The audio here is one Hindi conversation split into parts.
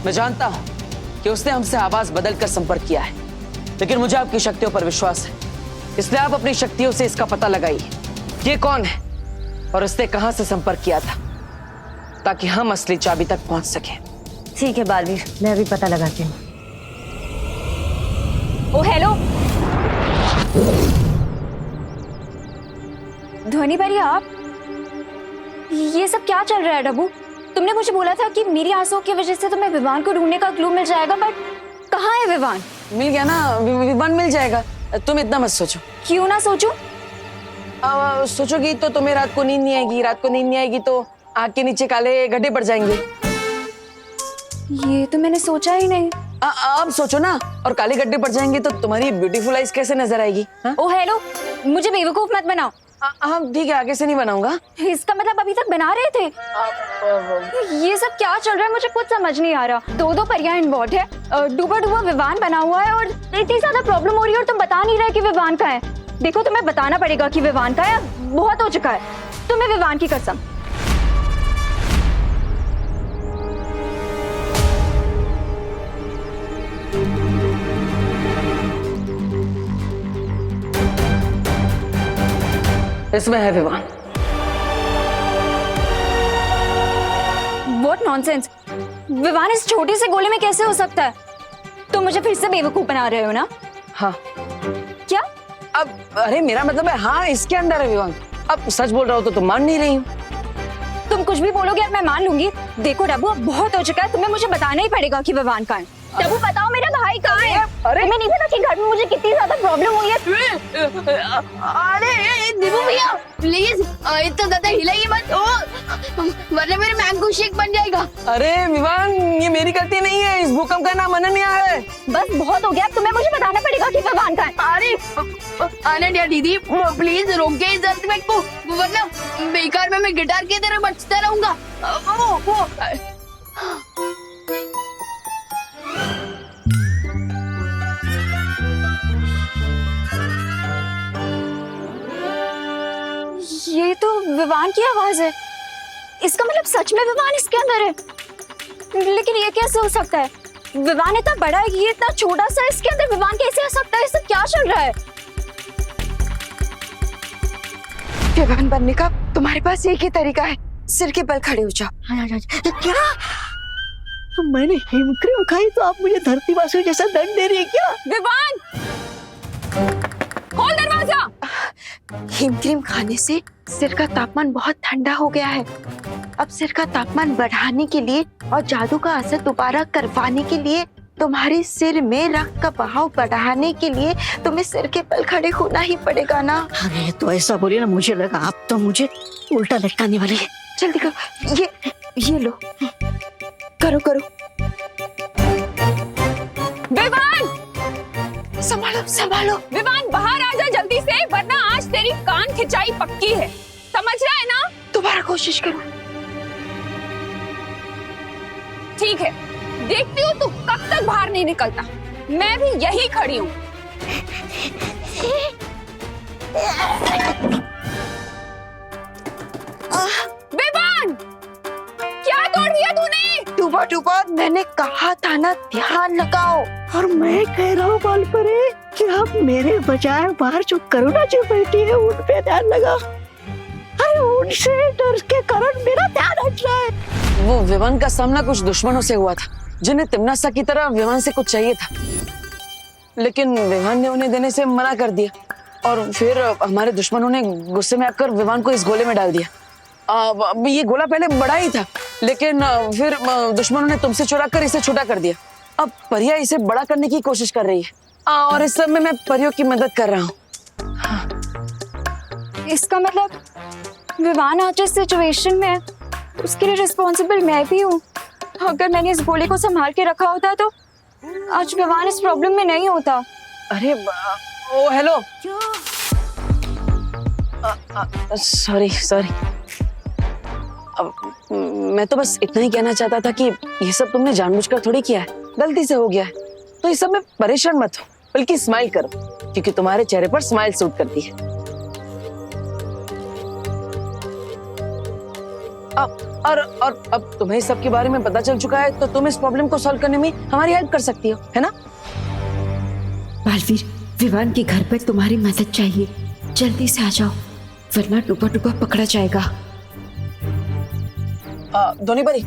मैं जानता हूं कि उसने हमसे आवाज बदलकर संपर्क किया है, लेकिन मुझे आपकी शक्तियों पर विश्वास है, इसलिए आप अपनी शक्तियों से इसका पता लगाइए कि ये कौन है और उसने कहां से संपर्क किया था, ताकि हम असली चाबी तक पहुंच सके। ठीक है बालवीर, मैं अभी पता लगाती हूँ। ओ हेलो ध्वनि भैया, आप ये सब क्या चल रहा है? डब्बू, तुमने मुझे बोला था कि मेरी आंसुओं की वजह से तुम्हें विवान को ढूंढने का क्लू मिल जाएगा, बट कहाँ है विवान? मिल गया ना, विवान मिल जाएगा, तुम इतना मत सोचो। क्यों ना सोचूं? सोचोगी तो तुम्हें रात को नींद नहीं आएगी, रात को नींद नहीं आएगी तो आग के नीचे काले गड्ढे पड़ जाएंगे। ये तो मैंने सोचा ही नहीं। अब सोचो ना, और काले गड्ढे पड़ जाएंगे तो तुम्हारी ब्यूटीफुल आइज कैसे नजर आएगी? ओ हेलो, मुझे बेवकूफ मत बनाओ। हाँ ठीक है, आगे से नहीं बनाऊंगा। इसका मतलब अभी तक बना रहे थे? ये सब क्या चल रहा है, मुझे कुछ समझ नहीं आ रहा। दो परियां इन्वॉल्व है, डूबा डूबा विवान बना हुआ है और इतनी ज्यादा प्रॉब्लम हो रही है और तुम बता नहीं रहे कि विवान का है। देखो, तुम्हें बताना पड़ेगा कि विवान का है, बहुत हो चुका है। तुम्हें विवान की कसम। इसमें है विवान। What nonsense! विवान इस छोटे से गोले में कैसे हो सकता है? तुम मुझे फिर से बेवकूफ बना रहे हो ना? हाँ। क्या? अब अरे मेरा मतलब है, हाँ इसके अंदर है विवान। अब सच बोल रहा हो तो तुम मान नहीं रही हो। तुम कुछ भी बोलोगे और मैं मान लूंगी। देखो डब्बू, अब बहुत हो चुका है, तुम्हें मुझे बताना ही पड़ेगा कि विवान कहाँ है। डब्बू बताओ, मेरा भाई कहाँ है? अरे तुम्हें नहीं पता कि घर में मुझे कितनी ज्यादा प्रॉब्लम हुई है? अरे दीपू भैया प्लीज इतना ज्यादा हिलाइए मत, वरना मेरे मैंगो शेक बन जाएगा। अरे विवान, ये मेरी गलती नहीं है, इस भूकंप का नाम अनन्या है। बस बहुत हो गया, अब तुम्हें मुझे बताना पड़ेगा कि विवान कहाँ है। अरे अनन्या दीदी प्लीज रोके इस अर्थक्वेक को, वरना बेकार में मैं गिटार की तरह बजता रहूंगा। वो ये तो विवान की आवाज है। इसका मतलब सच में विवान इसके अंदर है। लेकिन ये कैसे हो सकता है? विवान इतना बड़ा है, ये इतना छोटा सा, इसके अंदर विवान कैसे आ सकता है? सब क्या चल रहा है? विवान बनने का तुम्हारे पास एक ही तरीका है, सिर के बल खड़े हो जाओ। क्या? मैंने हिमक्रीम खाई तो आप मुझे धरती वासियों जैसा दंड दे रही है क्या? विवान, खोल दरवाजा। हिमक्रीम खाने से सिर का तापमान बहुत ठंडा हो गया है। अब सिर का तापमान बढ़ाने के लिए और जादू का असर दोबारा करवाने के लिए, तुम्हारे सिर में रक्त का बहाव बढ़ाने के लिए तुम्हें सिर के बल खड़े होना ही पड़ेगा ना। अरे तो ऐसा बोलिए ना, मुझे लगा आप तो मुझे उल्टा लटकाने वाली है। जल्दी करो, ये लो, करो करो। विवान, संभालो संभालो। विवान बाहर आ जा जल्दी से, वरना आज तेरी कान खिंचाई पक्की है। समझ रहा है ना? दोबारा कोशिश करो। ठीक है, देखती हूँ तू कब तक बाहर नहीं निकलता। मैं भी यही खड़ी हूँ। विवान, क्या तोड़ दिया तूने? डूबा डूबा, मैंने कहा था ना ध्यान लगाओ। और मैं कह रहा हूँ बालपरे कि आप मेरे बजाय बाहर जो करुणा जी बैठी है उन पे ध्यान लगा। अरे उनसे डर के कारण मेरा ध्यान हट रहा है। वो विवान का सामना कुछ दुश्मनों से हुआ था, जिन्हें तिम्नासा की तरह विवान से कुछ चाहिए था, लेकिन विवान ने उन्हें देने से मना कर दिया। और फिर हमारे दुश्मनों ने गुस्से में आकर विवान को इस गोले में डाल दिया। ये गोला पहले बड़ा ही था, लेकिन फिर दुश्मनों ने तुमसे चुरा कर इसे छोटा कर दिया। अब परिया इसे बड़ा करने की कोशिश कर रही है, और इस समय मैं परियों की मदद कर रहा हूँ। इसका मतलब विवान आज जिस सिचुएशन में है उसके लिए रिस्पॉन्सिबल मैं भी हूँ। अगर मैंने इस गोले को संभाल के रखा होता तो आज विवान इस प्रॉब्लम में नहीं होता। अरे ओ हेलो, सॉरी अब मैं तो बस इतना ही कहना चाहता था कि ये सब तुमने जानबूझकर थोड़ी किया है, गलती से हो गया है। तो इस सब में परेशान मत हो, बल्कि स्माइल करो, क्योंकि तुम्हारे चेहरे पर स्माइल सूट करती है। अब और अब तुम्हें सब के बारे में पता चल चुका है, तो तुम इस प्रॉब्लम को सॉल्व करने में हमारी हेल्प कर सकती हो, है ना? बालवीर, विवान के घर पर तुम्हारी मदद चाहिए। जल्दी से आ जाओ, वरना डूबा डूबा पकड़ा जाएगा। धोनी परी,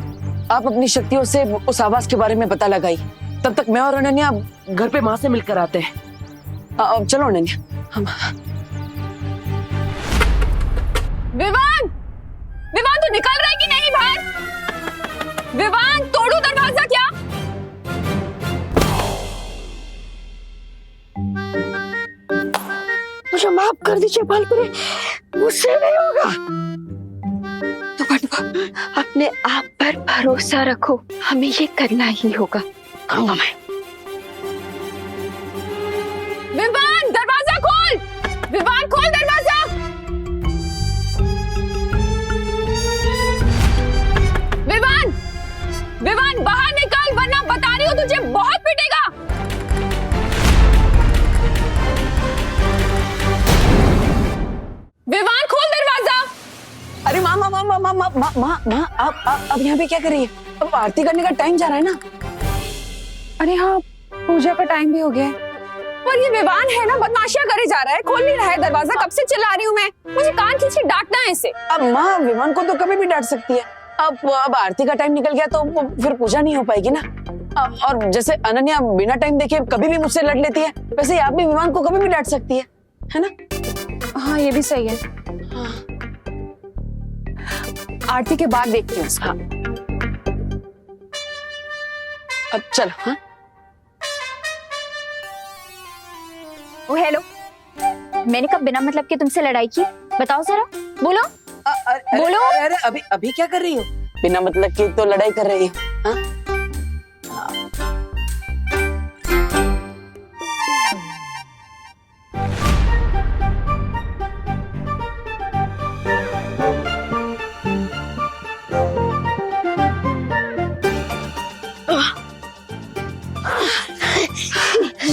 आप अपनी शक्तियों से उस आवाज के बारे में पता लगाई। तब तक मैं और अनन्या घर पे माँ से मिलकर आते हैं। चलो अनन्या, हम। विवान, विवान तू निकल रहा है कि नहीं बाहर? विवान, तोड़ू दरवाजा क्या? मुझे माफ कर दीजिए बालपुरी, मुझसे नहीं होगा। अपने आप पर भरोसा रखो, हमें ये करना ही होगा। करूंगा मैं। विवान, दरवाजा खोल! विवान, खोल दरवाजा! विवान, विवान बाहर निकल, वरना बता रही हूँ तुझे बहुत पिटेगा। विवान, खोल दरवाजा! अरे माँ माँ माँ माँ माँ माँ माँ माँ माँ, आप अब यहाँ पे क्या कर रही है? अब आरती करने का टाइम जा रहा है ना। अरे हाँ, पूजा का टाइम भी हो गया है। पर ये विवान है ना, बदमाशियां करे जा रहा है, खोल नहीं रहा है दरवाजा। कब से चिल्ला रही हूँ मैं, मुझे कान खींच के डांटना है इसे। अब माँ, विमान को तो कभी भी डांट सकती है। अब आरती का टाइम निकल गया तो फिर पूजा नहीं हो पाएगी ना। और जैसे अनन्या बिना टाइम देखे कभी भी मुझसे लड़ लेती है, वैसे ही आप भी विमान को कभी भी डांट सकती है ना? हाँ, ये भी सही है। आरती के बाद देखती हूँ उसका। अब चलो। हाँ, ओ हेलो, मैंने कब बिना मतलब के तुमसे लड़ाई की? बताओ जरा, बोलो। बोलो। अरे अभी अभी क्या कर रही हो? बिना मतलब की तो लड़ाई कर रही हो। हाँ?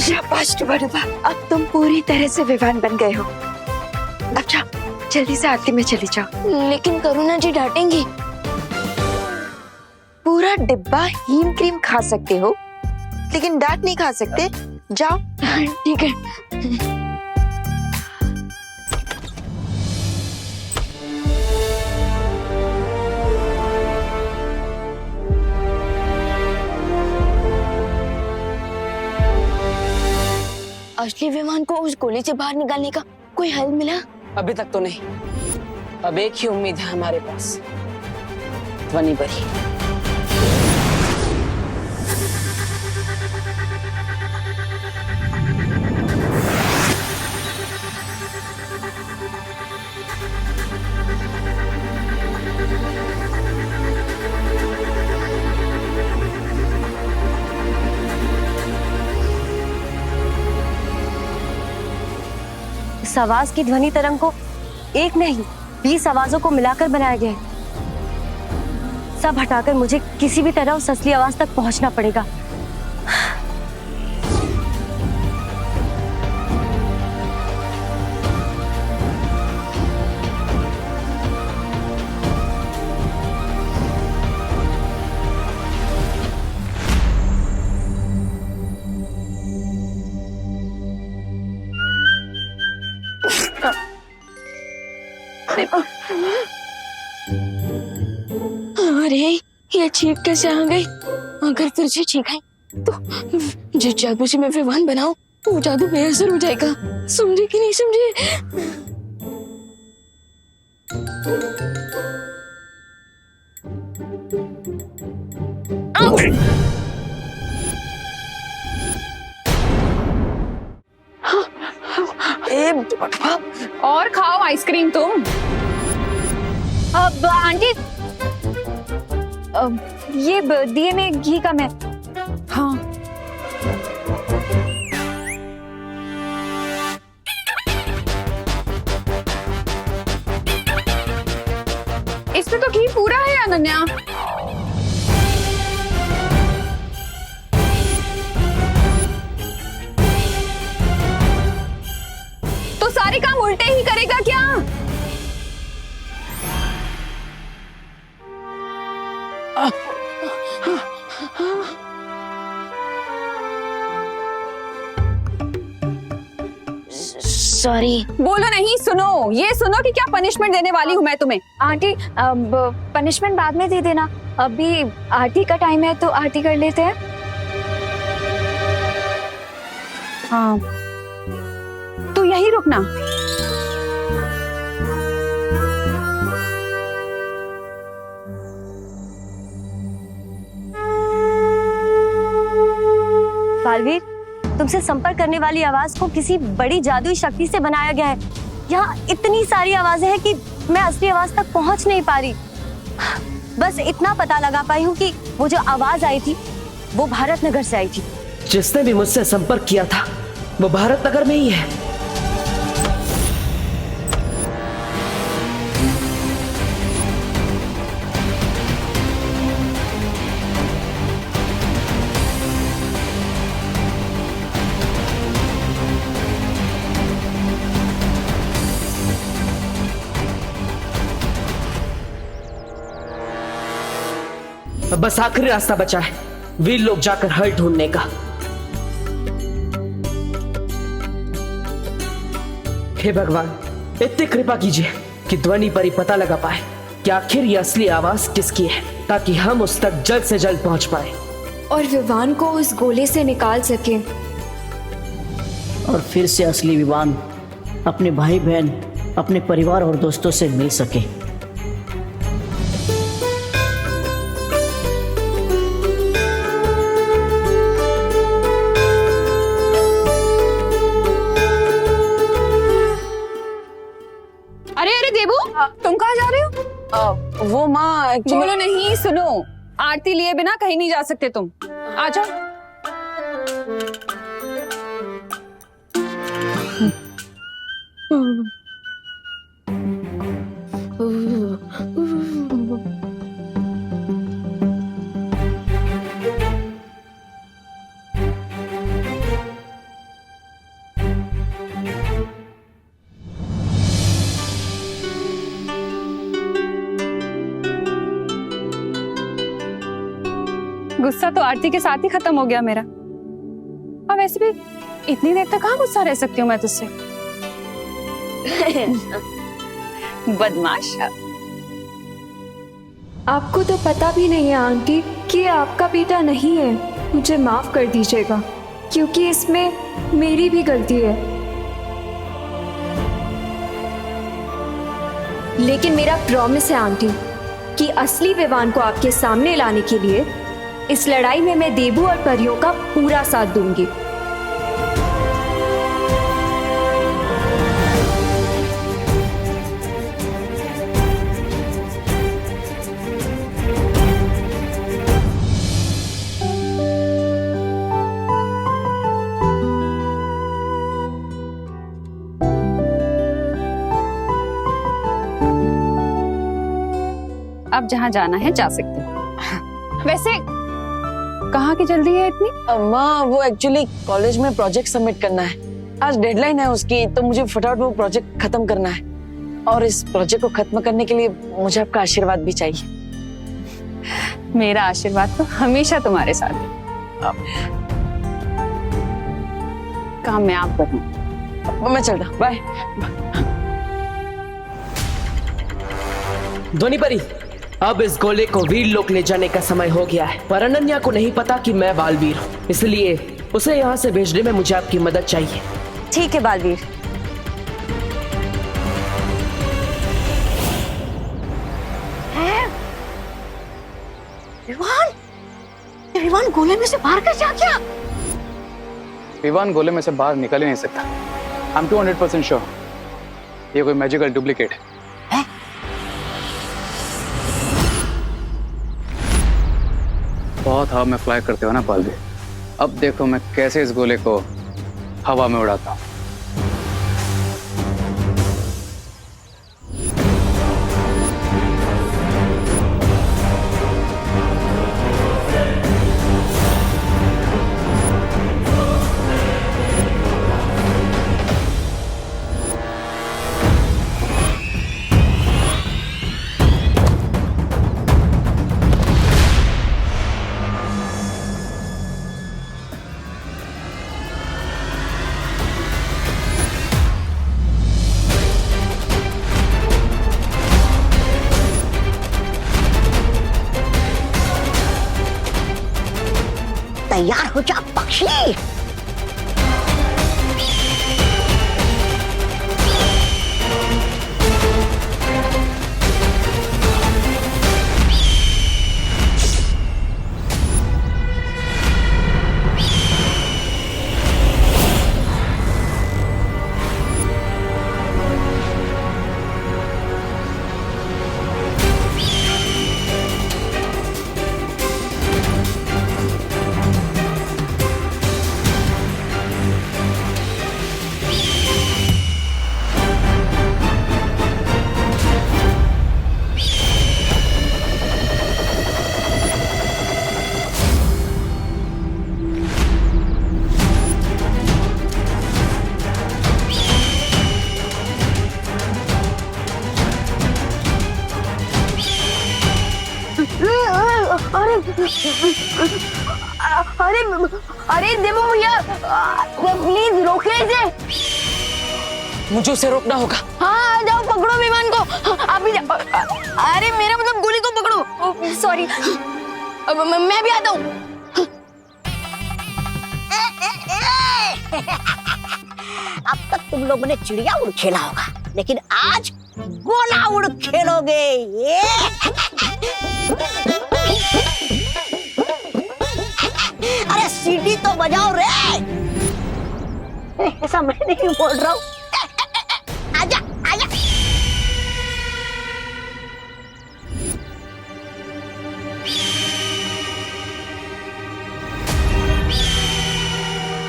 शाबाश डूबा डूबा, अब तुम पूरी तरह से विवान बन गए हो। अब जाओ, जल्दी से आरती में चली जाओ। लेकिन करुणा जी डांटेंगी। पूरा डिब्बा हीम क्रीम खा सकते हो, लेकिन डांट नहीं खा सकते। जाओ। ठीक है। असली विमान को उस गोली से बाहर निकालने का कोई हल मिला? अभी तक तो नहीं। अब एक ही उम्मीद है हमारे पास, ध्वनि परी। इस आवाज की ध्वनि तरंग को एक नहीं 20 आवाजों को मिलाकर बनाया गया है। सब हटाकर मुझे किसी भी तरह उस असली आवाज तक पहुंचना पड़ेगा। अरे ये चीख कैसे आ गई? अगर फिर से चीख आई तो जिस जादू से मैं विवान बनाऊं वो जादू बेअसर हो जाएगा। समझे कि नहीं समझे? और खाओ आइसक्रीम तुम। अब आंटी, ये दिए में घी कम है। हाँ, इसमें तो घी पूरा है अनन्या। तो सारे काम उल्टे ही करेगा क्या? सॉरी। बोलो नहीं, सुनो, ये सुनो कि क्या पनिशमेंट देने वाली हूँ मैं तुम्हें। आंटी, अब पनिशमेंट बाद में दे देना, अभी आरती का टाइम है तो आरती कर लेते हैं। हाँ, तू यहीं रुकना। बालवीर, तुमसे संपर्क करने वाली आवाज को किसी बड़ी जादुई शक्ति से बनाया गया है। यहाँ इतनी सारी आवाजें हैं कि मैं असली आवाज तक पहुंच नहीं पा रही। बस इतना पता लगा पाई हूँ कि वो जो आवाज आई थी वो भारत नगर से आई थी। जिसने भी मुझसे संपर्क किया था वो भारत नगर में ही है। अब बस आखिरी रास्ता बचा है, वीर लोग जाकर हल ढूंढने का। हे भगवान, इतनी कृपा कीजिए कि ध्वनि पर ही पता लगा पाए कि आखिर ये असली आवाज किसकी है, ताकि हम उस तक जल्द से जल्द पहुंच पाए और विवान को उस गोले से निकाल सके। और फिर से असली विवान अपने भाई बहन, अपने परिवार और दोस्तों से मिल सके। अरे अरे देबू, तुम कहाँ जा रहे हो? वो माँ बोलो नहीं, सुनो, आरती लिए बिना कहीं नहीं जा सकते तुम। आ जाओ। गुस्सा तो आरती के साथ ही खत्म हो गया मेरा। और वैसे भी इतनी देर तक कहाँ गुस्सा रह सकती हूँ मैं तुझसे। बदमाश। आपको तो पता भी नहीं है आंटी कि ये आपका बेटा नहीं है। मुझे माफ कर दीजिएगा क्योंकि इसमें मेरी भी गलती है। लेकिन मेरा प्रॉमिस है आंटी कि असली विवान को आपके सामने लाने के लिए इस लड़ाई में मैं देबू और परियों का पूरा साथ दूंगी। अब जहां जाना है जा सकते हैं। वैसे कहाँ की जल्दी है इतनी? माँ वो एक्चुअली कॉलेज में प्रोजेक्ट सबमिट करना है, आज डेडलाइन है उसकी, तो मुझे फटाफट वो प्रोजेक्ट खत्म करना है। और इस प्रोजेक्ट को खत्म करने के लिए मुझे आपका आशीर्वाद भी चाहिए। मेरा आशीर्वाद तो हमेशा तुम्हारे साथ है। काम मैं आप करूँ। मैं चल रहा हूँ, बाय। ध्वनि परी, अब इस गोले को वीर लोक ले जाने का समय हो गया है, पर अनन्या को नहीं पता कि मैं बालवीर हूँ, इसलिए उसे यहाँ से भेजने में मुझे आपकी मदद चाहिए। ठीक है बालवीर। विवान, ये विवान गोले में से बाहर कैसे आ गया? विवान गोले में से बाहर निकल ही नहीं सकता। I'm 200% श्योर ये कोई मैजिकल डुप्लीकेट है। बहुत हवा में फ्लाई करते हो ना पालवी, अब देखो मैं कैसे इस गोले को हवा में उड़ाता हूँ। तैयार हो जा पक्षी। अरे अरे देवो भैया, प्लीज रोकिए इसे। मुझे उसे रोकना होगा। हाँ जाओ पकड़ो विमान को, आप भी जाओ। अरे मेरा मतलब गोली को पकड़ो। सॉरी, मैं भी आता हूँ। अब तक तुम लोगों ने चिड़िया उड़ खेला होगा, लेकिन आज गोला उड़ खेलोगे। ये अरे सीटी तो बजाओ रे। ऐसा मैं नहीं बोल रहा हूँ। आजा आजा।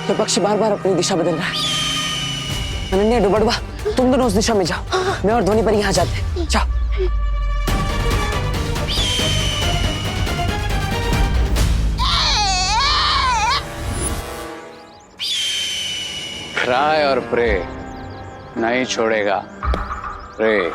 ये पक्षी बार बार अपनी दिशा बदल रहा है। अनन्या, डुबड़वा, तुम दोनों उस दिशा में जाओ, मैं और ध्वनि पर यहाँ जाते हैं। जाओ। ट्राई और प्रे नहीं छोड़ेगा। प्रे।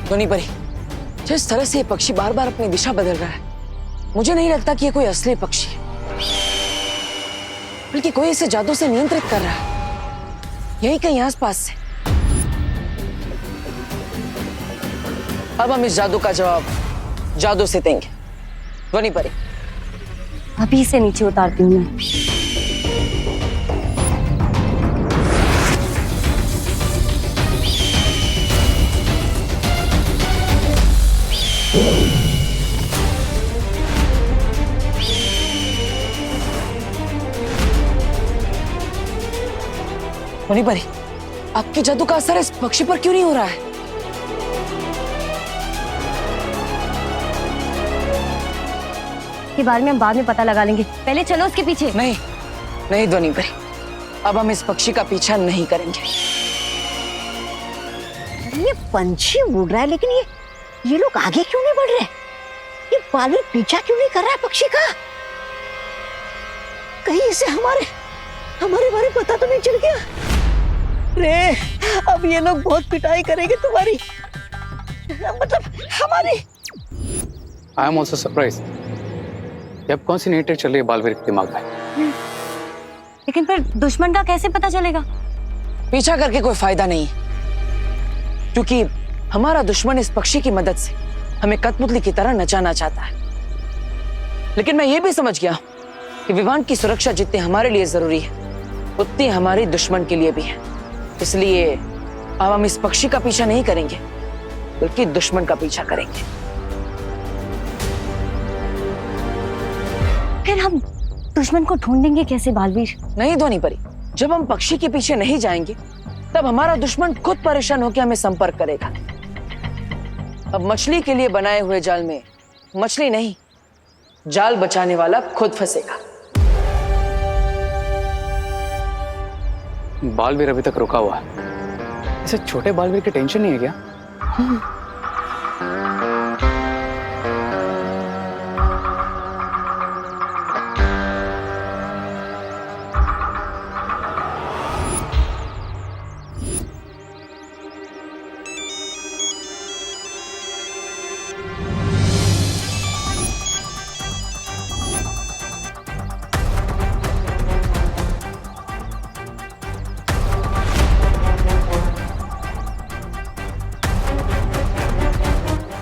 ध्वनि परी, जिस तरह से ये पक्षी बार बार अपनी दिशा बदल रहा है, मुझे नहीं लगता कि ये कोई असली पक्षी है, बल्कि कोई इसे जादू से नियंत्रित कर रहा है, यही कहीं आसपास से। अब हम इस जादू का जवाब जादू से देंगे। ध्वनि परी, अभी से नीचे उतारती हूँ मैं। ध्वनि परी, आपके जादू का असर इस पक्षी पर क्यों नहीं हो रहा है? के बारे में हम बाद में पता लगा लेंगे, पहले चलो उसके पीछे। नहीं नहीं ध्वनि परी, अब हम इस पक्षी का पीछा नहीं करेंगे। ये पंछी उड़ रहा है, लेकिन ये लोग आगे क्यों नहीं बढ़ रहे? ये बालवीर पीछा क्यों नहीं कर रहा है पक्षी का? कहीं इसे हमारे बारे में पता तो नहीं चल गया? रे, अब ये लोग बहुत पिटाई करेंगे तुम्हारी, मतलब हमारी। I am also surprise. अब कौन सी नई ट्रिक चल रही है बालवीर के दिमाग में? लेकिन फिर दुश्मन का कैसे पता चलेगा? पीछा करके कोई फायदा नहीं है, क्योंकि हमारा दुश्मन इस पक्षी की मदद से हमें कठपुतली की तरह नचाना चाहता है। लेकिन मैं ये भी समझ गया कि विवान की सुरक्षा जितनी हमारे लिए जरूरी है, उतनी हमारे दुश्मन के लिए भी है। इसलिए अब हम इस पक्षी का पीछा नहीं करेंगे, बल्कि दुश्मन का पीछा करेंगे। फिर हम दुश्मन को ढूंढेंगे कैसे बालवीर? नहीं ध्वनि परी, जब हम पक्षी के पीछे नहीं जाएंगे, तब हमारा दुश्मन खुद परेशान होकर हमें संपर्क करेगा। अब मछली के लिए बनाए हुए जाल में मछली नहीं, जाल बचाने वाला खुद फंसेगा। बालवीर अभी तक रुका हुआ है। इसे छोटे बालवीर की टेंशन नहीं है क्या?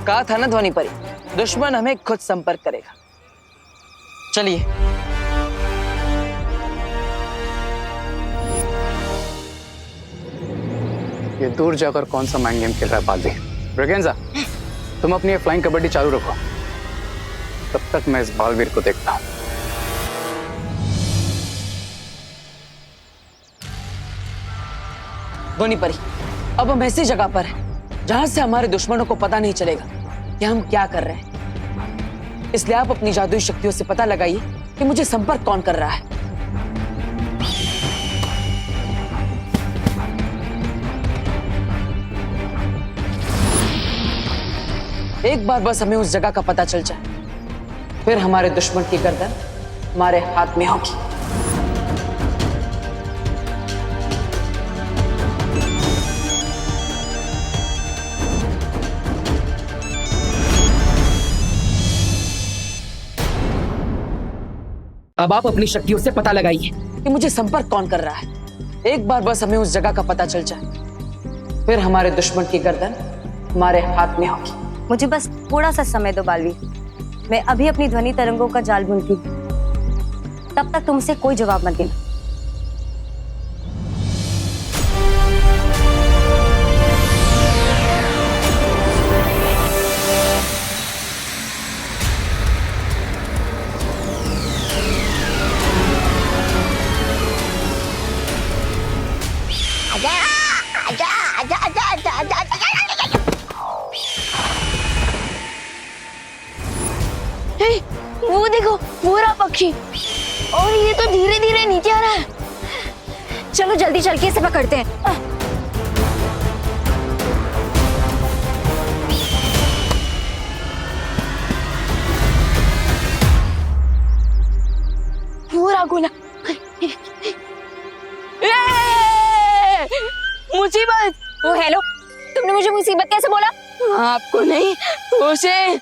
कहा था ना ध्वनि परी, दुश्मन हमें खुद संपर्क करेगा। चलिए। ये दूर जाकर कौन सा माइंड गेम खेल रहा है बालवीर? ब्रेगेंजा, तुम अपनी ये फ्लाइंग कबड्डी चालू रखो, तब तक मैं इस बालवीर को देखता हूं। ध्वनि परी, अब हम ऐसी जगह पर हैं जहां से हमारे दुश्मनों को पता नहीं चलेगा कि हम क्या कर रहे हैं। इसलिए आप अपनी जादुई शक्तियों से पता लगाइए कि मुझे संपर्क कौन कर रहा है। एक बार बस हमें उस जगह का पता चल जाए, फिर हमारे दुश्मन की गर्दन हमारे हाथ में होगी। अब आप अपनी शक्तियों से पता लगाइए कि मुझे संपर्क कौन कर रहा है। एक बार बस हमें उस जगह का पता चल जाए, फिर हमारे दुश्मन की गर्दन हमारे हाथ में होगी। मुझे बस थोड़ा सा समय दो बालवीर, मैं अभी अपनी ध्वनि तरंगों का जाल बुनती हूँ। तब तक तुमसे कोई जवाब मत देना। वो देखो, वो रहा पक्षी, और ये तो धीरे धीरे नीचे आ रहा है। चलो जल्दी चल के इसे पकड़ते हैं। वो रहा गोला। मुसीबत। ओ हेलो, तुमने मुझे मुसीबत कैसे बोला? आपको नहीं, उसे।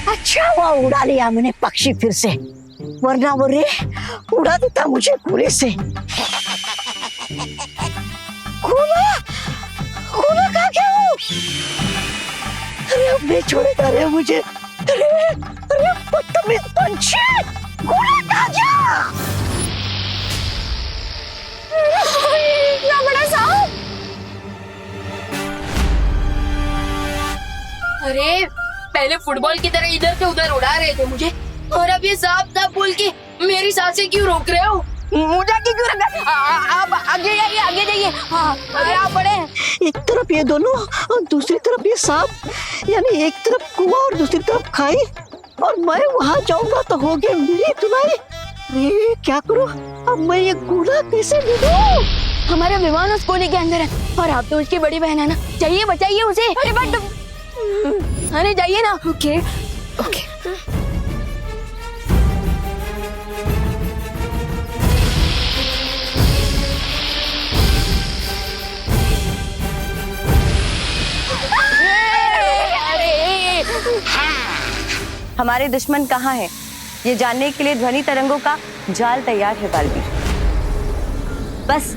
अच्छा हुआ उड़ा लिया मैंने पक्षी फिर से, वरना वो रे उड़ा देता मुझे पूरे से। गोला, गोला कहाँ गया वो? अरे अब नहीं छोड़ेगा रे मुझे। अरे अरे बदतमीज पंछी, गोला कहाँ गया? इतना बड़ा सांप! अरे पहले फुटबॉल की तरह इधर से उधर उड़ा रहे थे मुझे, और अब ये सांप बोल के मेरी सांसें क्यों रोक रहे हो? मुझे क्यों रखा? आप आगे जाइए, आगे जाइए। हाँ, अरे आप बड़े। एक तरफ ये दोनों और दूसरी तरफ ये सांप, यानी एक तरफ कुआं और दूसरी तरफ खाई, और मैं वहां जाऊंगा तो होगी मेरी धुलाई। अरे क्या करूं अब, मैं ये गोला कैसे ढूंढूं? हमारा विमान उस कोने के अंदर है, और आप तो उसकी बड़ी बहन है ना, जाइए बचाइए उसे। अरे बट अरे जाइए ना। Okay okay. हमारे दुश्मन कहाँ हैं? ये जानने के लिए ध्वनि तरंगों का जाल तैयार है बालवीर। बस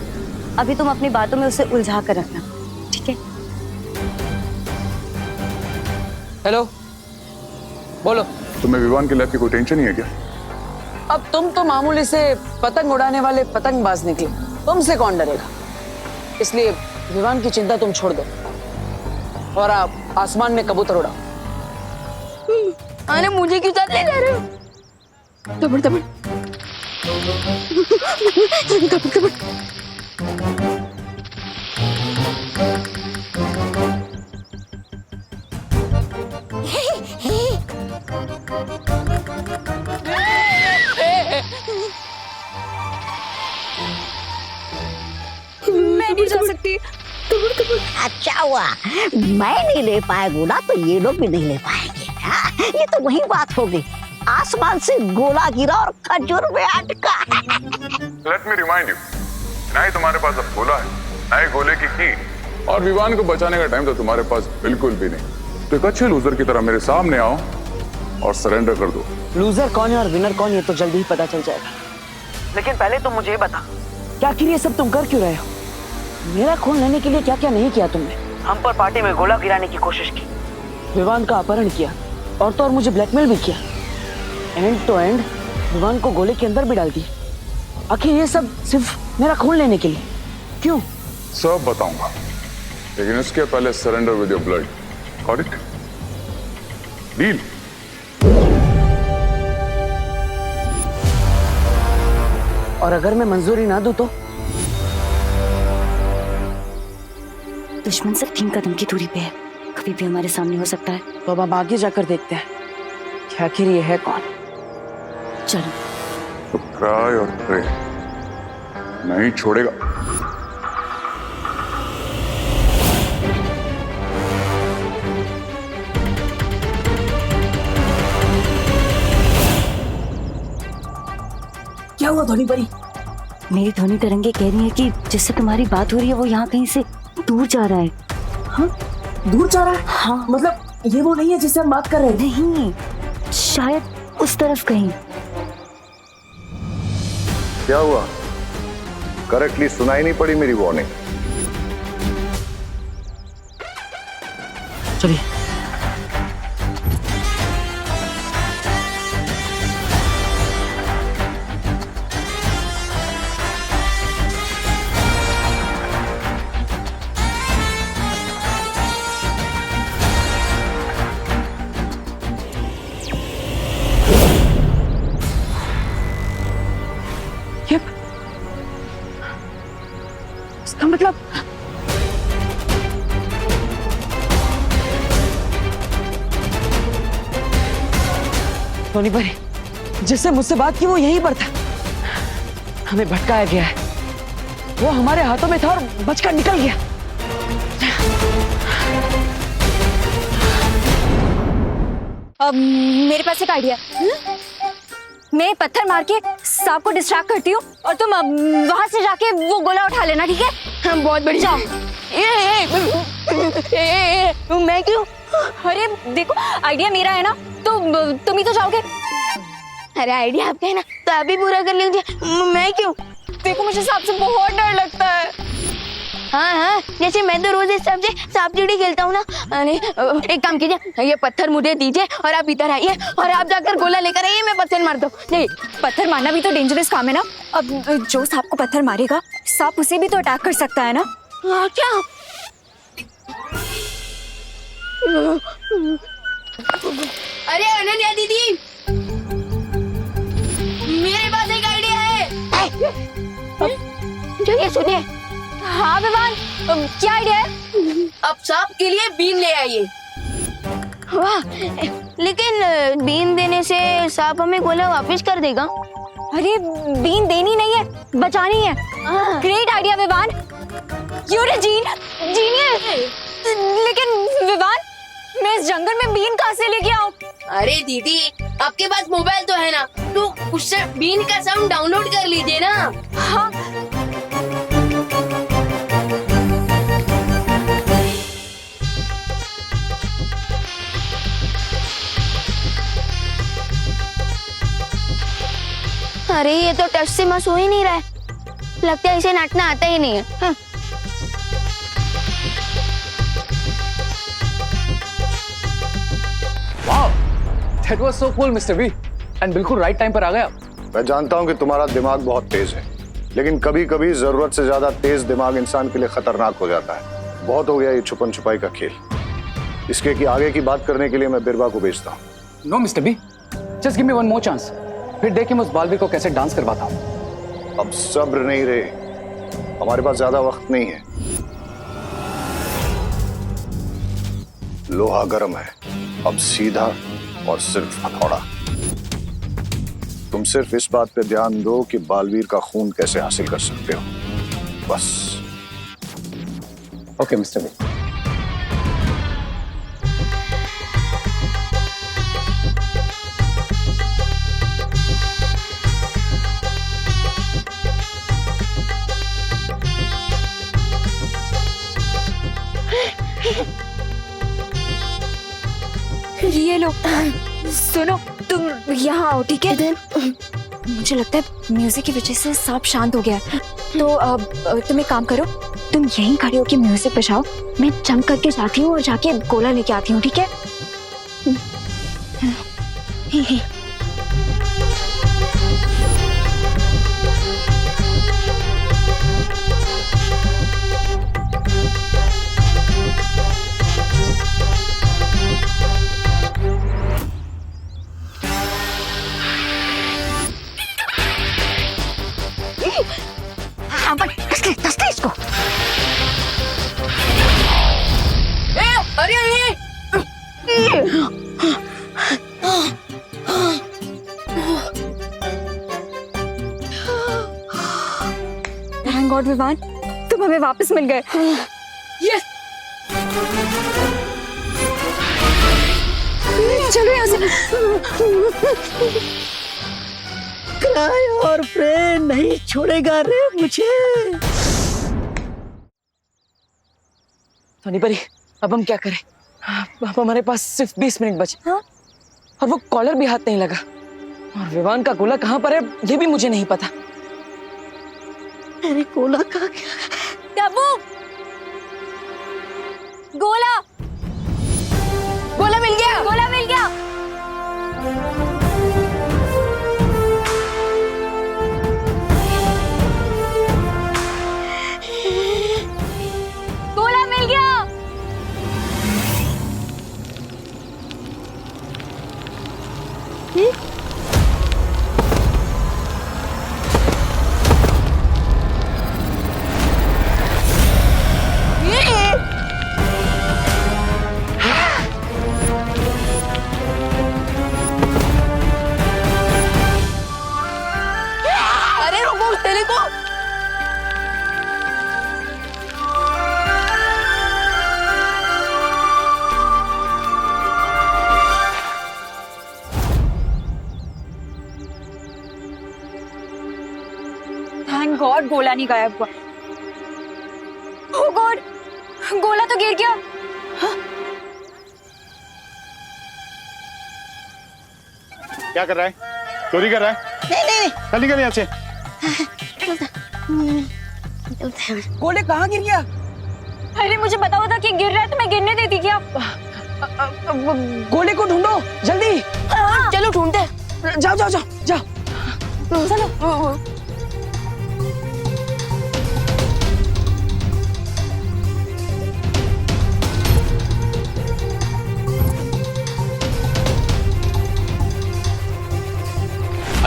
अभी तुम अपनी बातों में उसे उलझा कर रखना, ठीक है? हेलो, बोलो। तुम्हें विमान के लैब की कोई टेंशन नहीं है क्या? अब तुम तो मामूली से पतंग उड़ाने वाले पतंगबाज निकले, तुमसे कौन डरेगा? इसलिए विमान की चिंता तुम छोड़ दो और आप आसमान में कबूतर उड़ाओ। अरे मुझे क्यों साथ ले जा रहे हो? दबड़ दबड़ दबड़ दबड़। मैं नहीं जा सकती। अच्छा हुआ मैं नहीं ले पाया गोला, तो ये लोग भी नहीं ले पाएंगे। हाँ, ये तो वही बात हो गई, आसमान से गोला गिरा और खजूर में अटका। लेट मी रिमाइंड यू, ना ही तुम्हारे पास अब गोला है, ना ही गोले की की, और विमान को बचाने का टाइम तो तुम्हारे पास बिल्कुल भी नहीं। तो एक अच्छे लूजर की तरह मेरे सामने आओ और सरेंडर कर दो। लूजर कौन है और विनर कौन, ये तो जल्दी ही पता चल जाएगा। लेकिन पहले तुम मुझे बता क्या आखिर ये सब तुम कर क्यों रहे हो? मेरा खून लेने के लिए क्या क्या नहीं किया तुमने? हम पर पार्टी में गोला गिराने की कोशिश की, विवान का अपहरण किया और तो और मुझे ब्लैकमेल भी किया। एंड टू एंड विवान को गोले के अंदर भी डाल दिया। आखिर ये सब सिर्फ मेरा खून लेने के लिए क्यों? सब बताऊंगा, लेकिन उसके पहले surrender with your blood. Got it? Deal? और अगर मैं मंजूरी ना दूं तो? दुश्मन सब 3 कदम की दूरी पे है, कभी भी हमारे सामने हो सकता है। तो अब हम आगे जाकर देखते हैं कि आखिर ये है कौन। चलो। तो ट्राई और प्रे नहीं छोड़ेगा। क्या हुआ धोनी परी? मेरी ध्वनि तरंगे कह रही है कि जिससे तुम्हारी बात हो रही है वो यहाँ कहीं से दूर जा रहा है। हाँ? दूर जा रहा है? हाँ। मतलब ये वो नहीं है जिससे हम बात कर रहे थे? नहीं, शायद उस तरफ कहीं। क्या हुआ? करेक्टली सुनाई नहीं पड़ी मेरी वार्निंग? चलिए। इसका मतलब धोनी परी, जिससे मुझसे बात की वो यहीं पर था। हमें भटकाया गया है। वो हमारे हाथों में था और बचकर निकल गया। अब मेरे पास एक आइडिया। मैं पत्थर मार के सांप को डिस्ट्रैक्ट करती हूँ और तुम वहां से जाके वो गोला उठा लेना, ठीक है? बहुत बढ़िया। मैं क्यों? अरे देखो, आइडिया मेरा है ना, तो तुम ही तो जाओगे। अरे आइडिया आपका है ना, तो आप ही पूरा कर लीजिए। मैं क्यों? देखो, मुझे सांप से बहुत डर लगता है। हाँ, जैसे मैं तो रोज इस सांप से सांप सीढ़ी खेलता हूँ ना। अरे एक काम कीजिए, ये पत्थर मुझे दीजिए और आप इधर आइए और आप जाकर गोला लेकर आइए, मैं पत्थर मारता हूँ। नहीं, पत्थर मारना भी तो डेंजरस काम है ना। अब जो सांप को पत्थर मारेगा, सांप उसे भी तो अटैक कर सकता है ना। हाँ, क्या? अरे अनन्या दीदी, मेरे पास एक आइडिया है। जो ये सुनिए। हाँ विवान, क्या आइडिया है? अब सांप के लिए बीन ले आइए। वाह, लेकिन बीन देने से सांप हमें गोला वापस कर देगा। अरे बीन देनी नहीं है, बचानी है। Great idea Vivaan, you're a genius. लेकिन विवान, मैं इस जंगल में बीन कहाँ से लेके आऊँ? अरे दीदी, आपके पास मोबाइल तो है ना, तो उससे बीन का साउंड डाउनलोड कर लीजिए ना। हाँ। अरे ये तो टच से मस हो ही नहीं रहा है, लगता है इसे नाचना आता ही नहीं है। हाँ। Wow, that was so cool mister V, and बिल्कुल राइट टाइम पर आ गया। मैं जानता हूं कि तुम्हारा दिमाग बहुत तेज है, लेकिन कभी कभी जरूरत से ज्यादा तेज दिमाग इंसान के लिए खतरनाक हो जाता है। बहुत हो गया ये छुपन छुपाई का खेल। इसके कि आगे की बात करने के लिए मैं बिरबा को भेजता हूँ। No mister B, just give me one more chance, फिर देखें मैं उस बालवीर को कैसे डांस करवाता हूँ। अब सब्र नहीं रहे, हमारे पास ज्यादा वक्त नहीं है। लोहा गर्म है, अब सीधा और सिर्फ हथौड़ा। तुम सिर्फ इस बात पे ध्यान दो कि बालवीर का खून कैसे हासिल कर सकते हो, बस। Okay mister B. ये लो, सुनो, तुम यहाँ आओ, ठीक है? मुझे लगता है म्यूजिक की वजह से सांप शांत हो गया है। तो तुम एक काम करो, तुम यहीं खड़े होके म्यूजिक बजाओ, मैं जंप करके जाती हूँ और जाके गोला लेके आती हूँ, ठीक है? कसते इसको। थैंक गॉड विवान, तुम हमें वापस मिल गए। चलो यहाँ से। क्राई और प्रे नहीं छोड़ेगा रे मुझे। सोनी परी, अब हम क्या करें? अब हमारे पास सिर्फ 20 मिनट बचे। और वो कॉलर भी हाथ नहीं लगा, और विवान का गोला कहाँ पर है ये भी मुझे नहीं पता। अरे गोला का टब्बू, गोला गोला मिल गया, गोला मिल गया। गोला मिल गया। अरे रुको तेरे को। थैंक गॉड गोला नहीं गायब हुआ। ओह गॉड, गोला तो गिर गया। क्या कर रहा है? चोरी कर रहा है? नहीं कल निकल यहाँ से। गोले कहाँ गिर गया? अरे मुझे पता होता कि गिर रहा है तो मैं गिरने देती क्या? गोले को ढूंढो जल्दी। चलो ढूंढते। जाओ जाओ जाओ जाओ। चलो।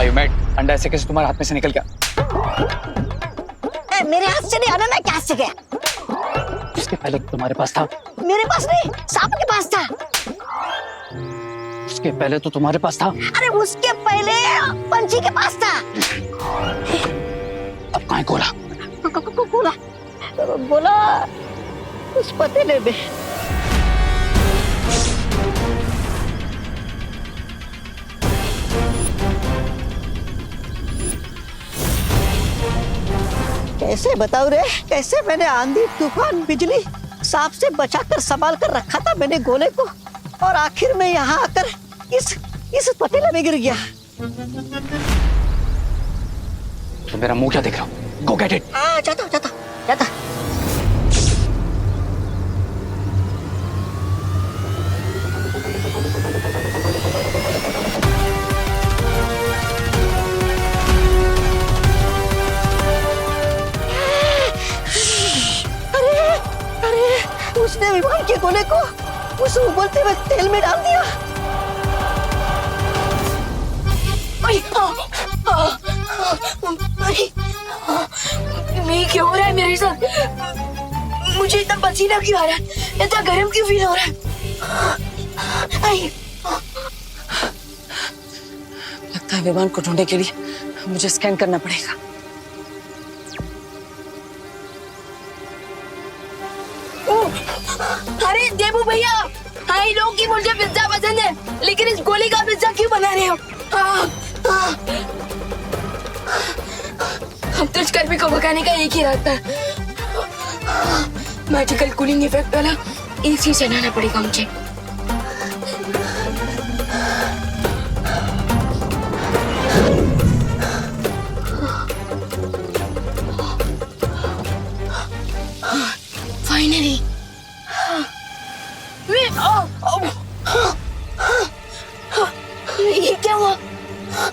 आयु मैट, अंडा ऐसे कैसे तुम्हारे हाथ में से निकल गया? मेरे हाथ से नहीं आना, मैं क्या से गया? उसके पहले तुम्हारे पास था। मेरे पास नहीं, सांप के पास था। उसके पहले तो तुम्हारे पास था। अरे उसके पहले पंछी के पास था। अब कहाँ है गोला? गोला गोला उस पतीले में। कैसे बताऊं रे, कैसे मैंने आंधी तूफान बिजली सांप से बचाकर संभाल कर रखा था मैंने गोले को, और आखिर में यहाँ आकर इस पतीले में गिर गया। तो मेरा मुंह क्या देख रहा हूँ? Go get it. जाता जाता जाता। उसने विमान के गोले को उस उबलते हुए तेल में डाल दिया। मैं क्या हो रहा है मेरे साथ? मुझे इतना पसीना क्यों आ रहा है? इतना गर्म क्यों फील हो रहा है? लगता है विमान को ढूंढने के लिए मुझे स्कैन करना पड़ेगा। अरे देबू भैया, हाँ लोग की मुझे पिज्जा पसंद है, लेकिन इस गोली का पिज्जा क्यों बना रहे हो? हम तो इस गर्मी को भगाने का एक ही रास्ता है, मैजिकल कूलिंग इफेक्ट वाला एसी चलाना पड़ेगा मुझे।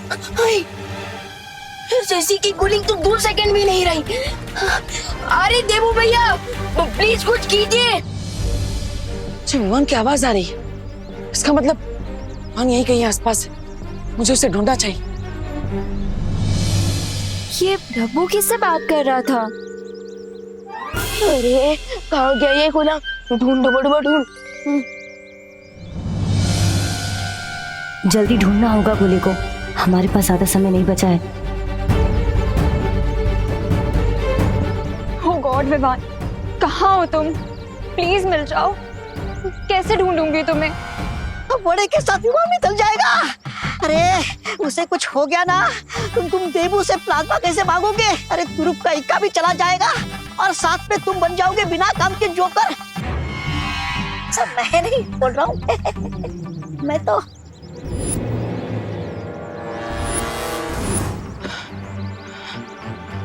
हाय, जैसी की कूलिंग तो 2 सेकंड भी नहीं रही। अरे देवू भैया प्लीज कुछ कीजिए। अच्छा, विवान की आवाज आ रही है, इसका मतलब विवान यहीं कहीं आसपास है, मुझे उसे ढूंढना चाहिए। ये प्रभु किससे बात कर रहा था? अरे कहाँ गया ये गोला? ढूंढ ढूंढ ढूंढ। जल्दी ढूंढना होगा गोले को, हमारे पास ज्यादा समय नहीं बचा है। ओह गॉड विवान, कहाँ हो तुम? प्लीज मिल जाओ। कैसे ढूंढूंगी तुम्हें? बड़े के साथ विवान निकल जाएगा। अरे उसे कुछ हो गया ना, तुम देवू से प्लाज्मा कैसे मांगोगे? अरे तुरुप का इक्का भी चला जाएगा और साथ में तुम बन जाओगे बिना काम के जोकर। सब मैं नहीं बोल रहा हूँ मैं तो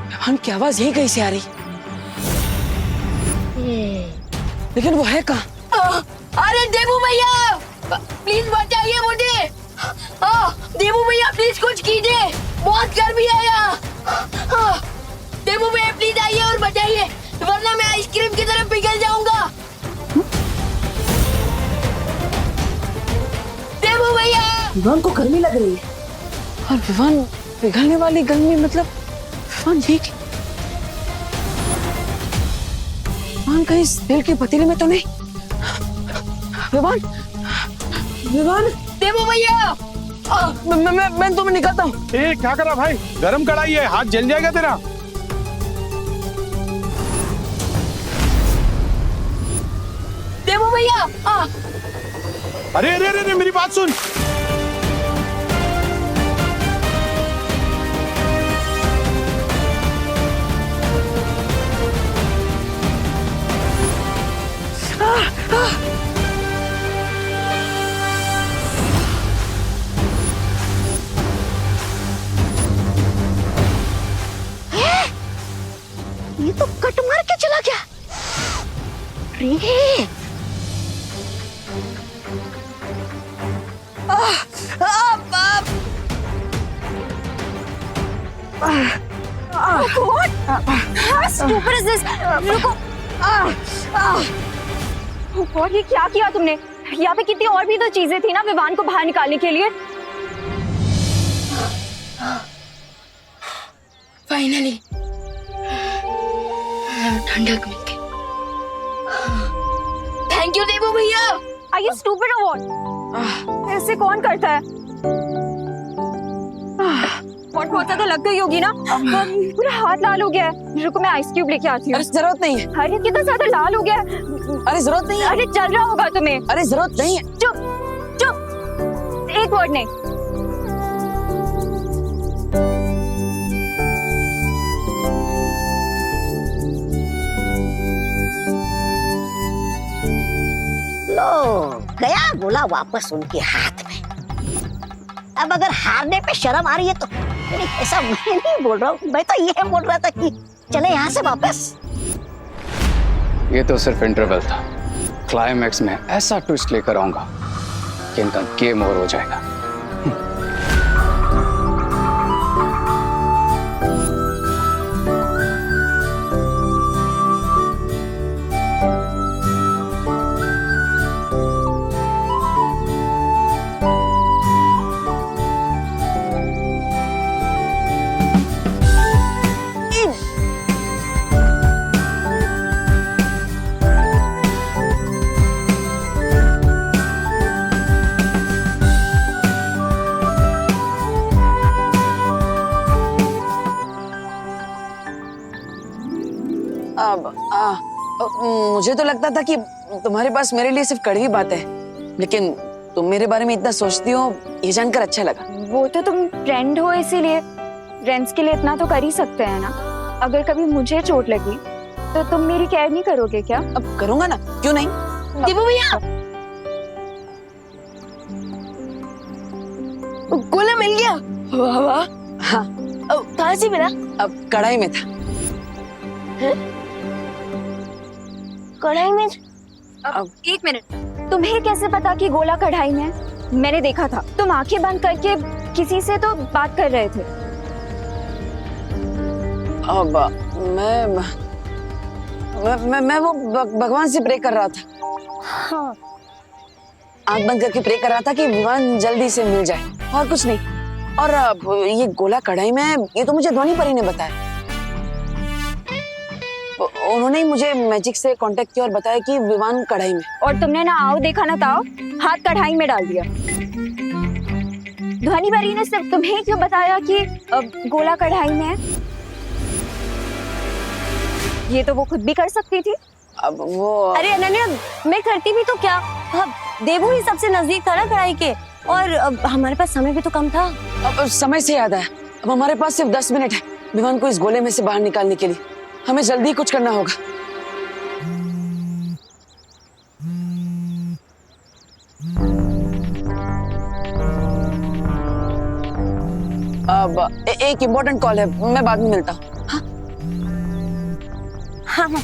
विवान की आवाज यहीं कहीं से आ रही, लेकिन वो है कहाँ? अरे देवू भैया प्लीज बचाइए मुझे। देवू भैया प्लीज कुछ कीजिए, बहुत गर्मी है यहाँ। देवू भैया प्लीज आइए और बचाइए, वरना मैं आइसक्रीम की तरफ पिघल जाऊंगा। देवू भैया। विवान को गर्मी लग रही है, और विवान पिघलने वाली गर्मी मतलब विवान ये कि विवान कहीं तेल की पतीली में तो नहीं? विवान, विवान। देवू भैया मैं तुम्हें निकालता हूँ। ए क्या करा भाई, गरम कढ़ाई है, हाथ जल जाएगा तेरा। देवू भैया। अरे अरे अरे मेरी बात सुन। ये तो कट मार के चला गया। अरे Stupid is this? रुको। और ये क्या किया तुमने? यहाँ पे कितनी और भी तो चीजें थी ना विवान को बाहर निकालने के लिए। फाइनली ठंडक मिल गई। थैंक यू देवू भैया। Are you stupid or what? ऐसे कौन करता है? बहुत ज्यादा लग गई होगी ना, पूरा हाथ लाल हो गया है। रुको मैं आइस क्यूब लेके आती हूँ। अरे जरूरत नहीं है। अरे कितना ज्यादा लाल हो गया है। अरे जरूरत नहीं है। अरे चल रहा होगा तुम्हें। अरे जरूरत नहीं है। चुप चुप, एक वर्ड नहीं। लो गया गोला वापस उनके हाथ में। अब अगर हारने पे शर्म आ रही है तो नहीं, ऐसा मैं नहीं बोल रहा हूँ, मैं तो ये बोल रहा था कि चले यहाँ से वापस। ये तो सिर्फ इंटरवल था, क्लाइमैक्स में ऐसा ट्विस्ट लेकर आऊंगा कि इनका गेम ओवर हो जाएगा। मुझे तो लगता था कि तुम्हारे पास मेरे लिए सिर्फ कड़वी बात है, लेकिन तुम मेरे बारे में इतना सोचती हो ये जानकर अच्छा लगा। वो तो तुम फ्रेंड हो, इसीलिए फ्रेंड्स के लिए इतना तो कर ही सकते हैं ना। अगर कभी मुझे चोट लगी तो तुम मेरी केयर नहीं करोगे क्या? अब करूंगा ना, क्यों नहीं। देवू भैया गोला मिल गया। वाह वाह। हाँ, कहाँ से मिला? अब कढ़ाई में था। कढ़ाई में? अब एक मिनट, तुम्हें कैसे पता कि गोला कढ़ाई में है? मैंने देखा था, तुम आंखें बंद करके किसी से तो बात कर रहे थे। अब मैं वो भगवान से प्रे कर रहा था। हाँ। आंख बंद करके प्रे कर रहा था कि विवान जल्दी से मिल जाए, और कुछ नहीं। और ये गोला कढ़ाई में है, ये तो मुझे ध्वनि परी ने बताया। उन्होंने ही मुझे मैजिक से कांटेक्ट किया और बताया कि विवान कढ़ाई में। और तुमने ना आओ देखा ना ताओ, हाथ कढ़ाई में डाल दिया। ध्वनि परी ने सिर्फ तुम्हें क्यों बताया कि गोला कढ़ाई में है? ये तो वो खुद भी कर सकती थी। अब वो अरे अनन्या, मैं करती भी तो क्या, अब देवू ही सबसे नजदीक था ना कढ़ाई के, और अब हमारे पास समय भी तो कम था। अब समय से याद आया, अब हमारे पास सिर्फ 10 मिनट है विवान को इस गोले में से बाहर निकालने के लिए। हमें जल्दी कुछ करना होगा। अब एक इम्पोर्टेंट कॉल है, मैं बाद में मिलता हूँ। हाँ हाँ।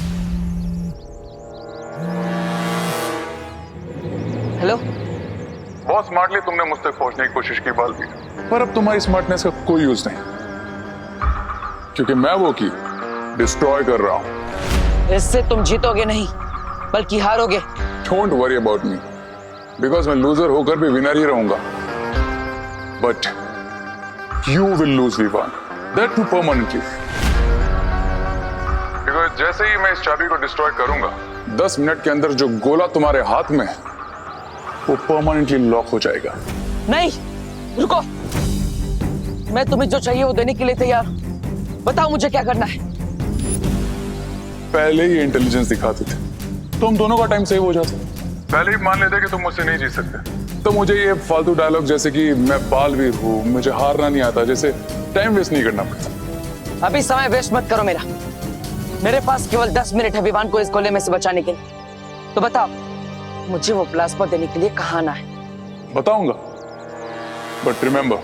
हेलो। बहुत स्मार्टली तुमने मुझ तक पहुंचने की कोशिश की बालवीर, पर अब तुम्हारी स्मार्टनेस का कोई यूज नहीं, क्योंकि मैं वो की डिस्ट्रॉय कर रहा हूं। इससे तुम जीतोगे नहीं बल्कि हारोगे। Don't worry about me, because मैं लूजर होकर भी विनर ही रहूंगा। But you will lose Vivaan, that too permanently. Because जैसे ही मैं इस चाबी को डिस्ट्रॉय करूंगा, 10 मिनट के अंदर जो गोला तुम्हारे हाथ में है वो परमानेंटली लॉक हो जाएगा। नहीं, रुको। मैं तुम्हें जो चाहिए वो देने के लिए तैयार हूं। बताओ मुझे क्या करना है। पहले ही इंटेलिजेंस दिखाते थे तो हम दोनों का टाइम सेव हो जाता। पहले ही मान लेते कि तुम मुझसे नहीं जीत सकते, तो मुझे ये फालतू डायलॉग जैसे कि मैं बालवीर हूँ, मुझे हारना नहीं आता, जैसे टाइम वेस्ट नहीं करना पड़ता। अभी समय वेस्ट मत करो मेरा। मेरे पास केवल 10 मिनट है विवान को इस गोले में से बचाने के लिए। तो बताओ मुझे वो प्लाज्मा देने के लिए कहाँ आना है। बताऊंगा, बट रिमेंबर,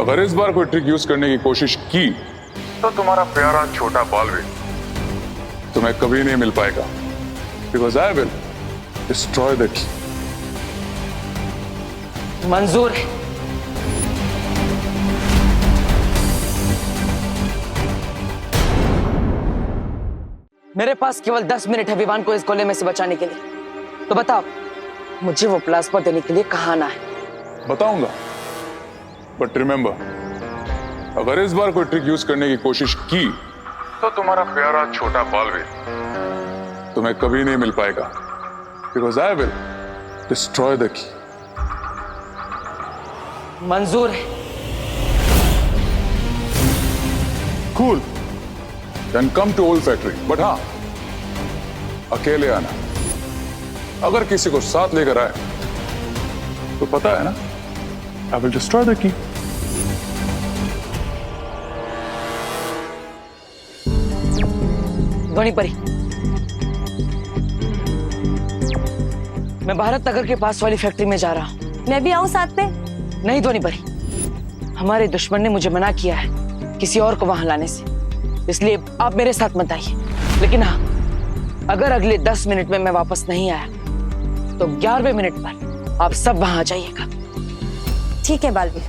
अगर इस बार कोई ट्रिक यूज करने की कोशिश की तो तुम्हारा प्यारा छोटा बालवीर तुम्हें कभी नहीं मिल पाएगा, because I will destroy the key. मंजूर है। मेरे पास केवल 10 मिनट है विवान को इस गोले में से बचाने के लिए। तो बताओ मुझे वो प्लाज्मा देने के लिए कहाँ आना है। बताऊंगा, बट रिमेंबर, अगर इस बार कोई ट्रिक यूज करने की कोशिश की तो तुम्हारा प्यारा छोटा बालवीर तुम्हें कभी नहीं मिल पाएगा, because I will destroy the key. मंजूर है। Cool, then come to old factory, but हाँ अकेले आना। अगर किसी को साथ लेकर आए तो पता है ना, आई विल डिस्ट्रॉय द की। ध्वनि परी, मैं भारत नगर के पास वाली फैक्ट्री में जा रहा हूँ। मैं भी आऊँ साथ में? नहीं ध्वनि परी, हमारे दुश्मन ने मुझे मना किया है किसी और को वहां लाने से, इसलिए आप मेरे साथ मत आइए। लेकिन हाँ, अगर अगले 10 मिनट में मैं वापस नहीं आया तो 11वें मिनट पर आप सब वहां आ जाइएगा। ठीक है बालवीर।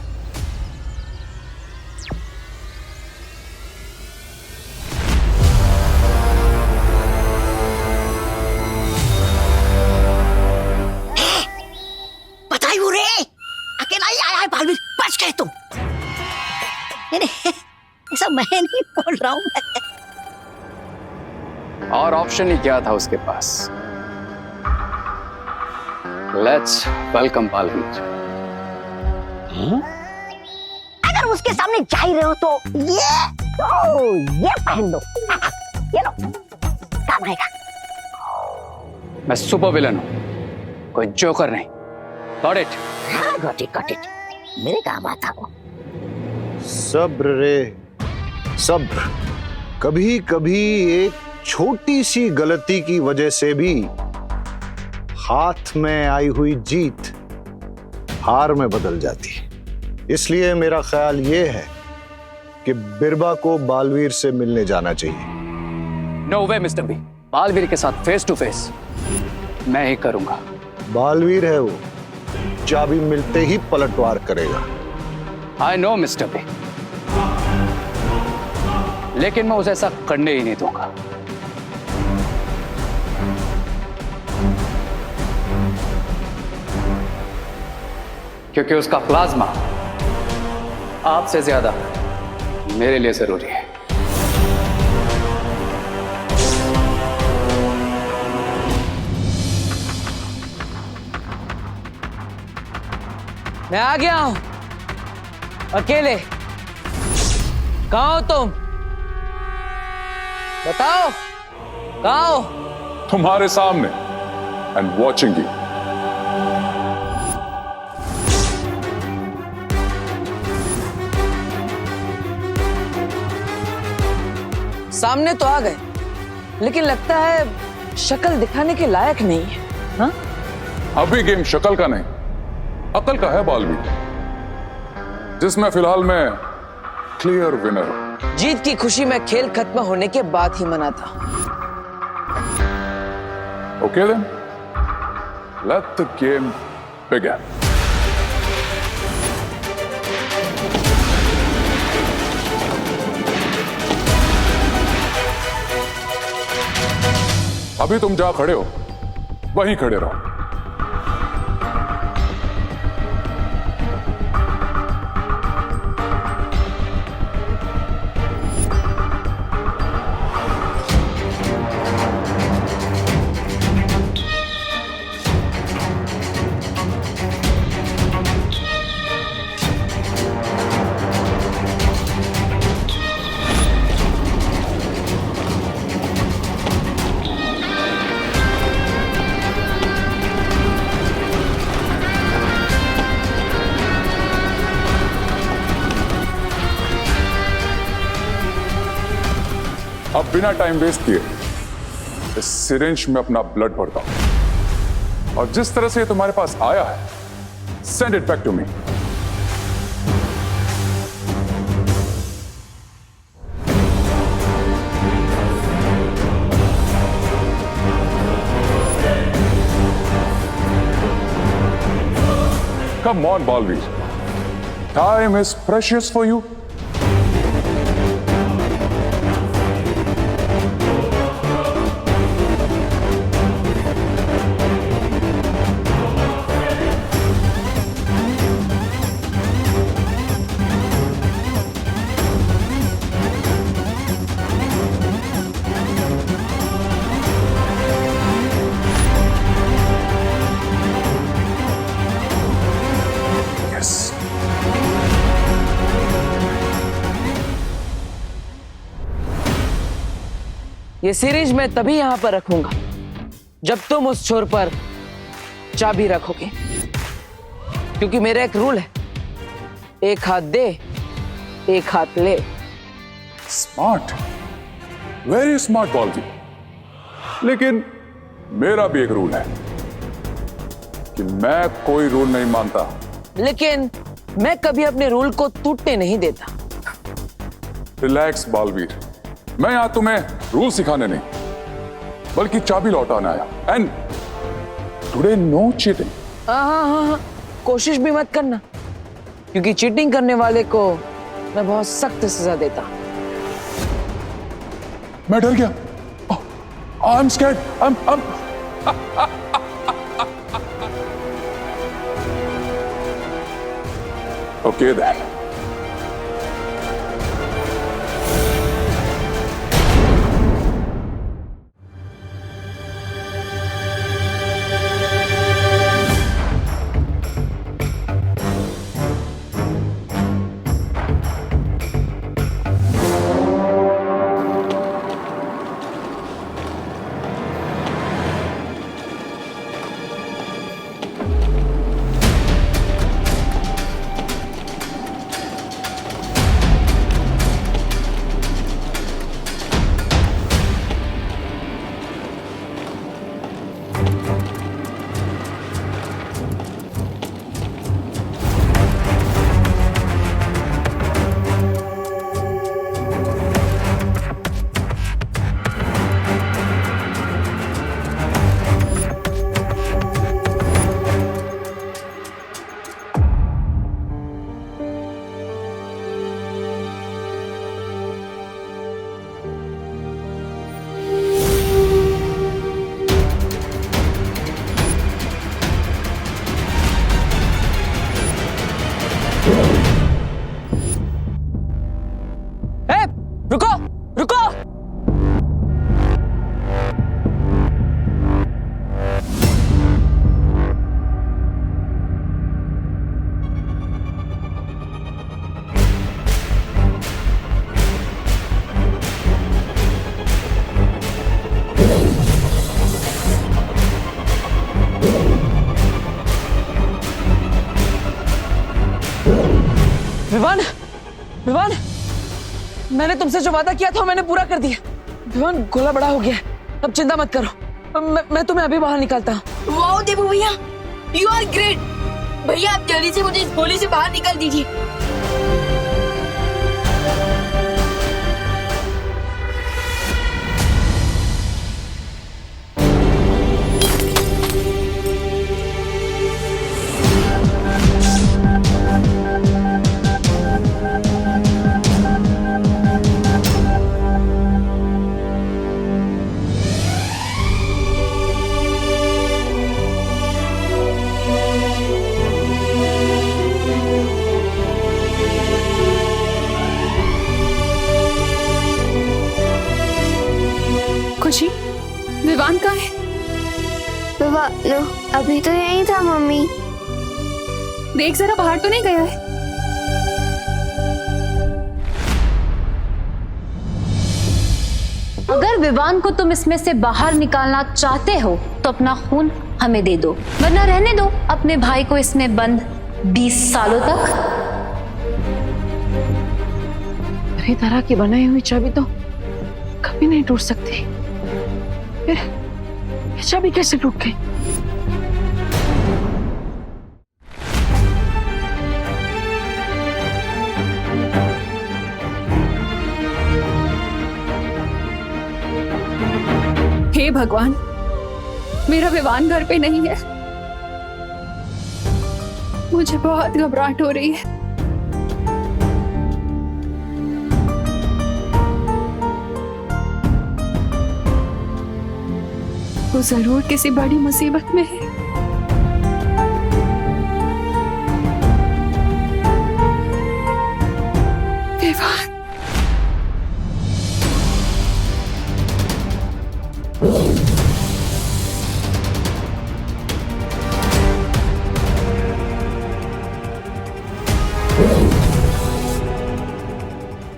बताइए रे, अकेला ही आया है बालवीर, बच गए तुम। नहीं, ऐसा मैं नहीं बोल रहा हूँ। और ऑप्शन ही क्या था उसके पास। Let's welcome Baalveer. अगर उसके सामने जा ही रहे हो तो ये पहन लो, ये लो, काम आएगा। मैं सुपर विलन हूं, कोई जोकर नहीं। Got it? गॉट इट, मेरे काम आता वो। सब्र रे सब्र। कभी कभी एक छोटी सी गलती की वजह से भी हाथ में आई हुई जीत हार में बदल जाती है। इसलिए मेरा ख्याल ये है कि बिरबा को बालवीर से मिलने जाना चाहिए। नो वे मिस्टर बी, बालवीर के साथ फेस टू फेस मैं ही करूंगा। बालवीर है वो, चाबी मिलते ही पलटवार करेगा। आई नो मिस्टर बे, लेकिन मैं उसे ऐसा करने ही नहीं दूंगा। क्योंकि उसका प्लाज्मा आपसे ज्यादा मेरे लिए जरूरी है। मैं आ गया हूं अकेले। कहाँ हो तुम? बताओ कहाँ हो? तुम्हारे सामने एंड वॉचिंग यू। सामने तो आ गए, लेकिन लगता है शक्ल दिखाने के लायक नहीं है। हाँ? अभी गेम शक्ल का नहीं, अकल का है बालवीर, जिसमें फिलहाल मैं क्लियर विनर हूं। जीत की खुशी में खेल खत्म होने के बाद ही मनाता। Okay then, let the game begin. अभी तुम जहां खड़े हो वहीं खड़े रहो। अब बिना टाइम वेस्ट किए इस सिरिंज में अपना ब्लड भरता हूं, और जिस तरह से ये तुम्हारे पास आया है, send it back to me. Come on, Balveer. Time is precious for you. ये सीरीज मैं तभी यहां पर रखूंगा जब तुम उस छोर पर चाबी रखोगे, क्योंकि मेरा एक रूल है, एक हाथ दे एक हाथ ले। Smart, very smart Baalveer. लेकिन मेरा भी एक रूल है कि मैं कोई रूल नहीं मानता। लेकिन मैं कभी अपने रूल को टूटने नहीं देता। रिलैक्स बालवीर, मैं यहां तुम्हें रूल सिखाने नहीं बल्कि चाबी लौटाने आया। And today no cheating. हाँ, कोशिश भी मत करना, क्योंकि चीटिंग करने वाले को मैं बहुत सख्त सजा देता। मैं डर गया। I am scared. Okay then. Vivaan, Vivaan, मैंने तुमसे जो वादा किया था मैंने पूरा कर दिया। विवान, गोला बड़ा हो गया है, अब चिंता मत करो। मैं तुम्हें अभी बाहर निकालता हूँ। वाओ देबू भैया, यू आर ग्रेट। भैया आप जल्दी से मुझे इस गोली से बाहर निकाल दीजिए। खुशी, विवान कहाँ है? अभी तो यही था मम्मी। देख जरा, बाहर तो नहीं गया है? अगर विवान को तुम इसमें से बाहर निकालना चाहते हो तो अपना खून हमें दे दो, वरना रहने दो अपने भाई को इसमें बंद 20 सालों तक। मेरी तरह की बनाई हुई चाबी तो कभी नहीं टूट सकती। फिर ये चाबी कैसे टूट गई? हे भगवान, मेरा विवान घर पे नहीं है। मुझे बहुत घबराहट हो रही है। वो जरूर किसी बड़ी मुसीबत में है। विवान,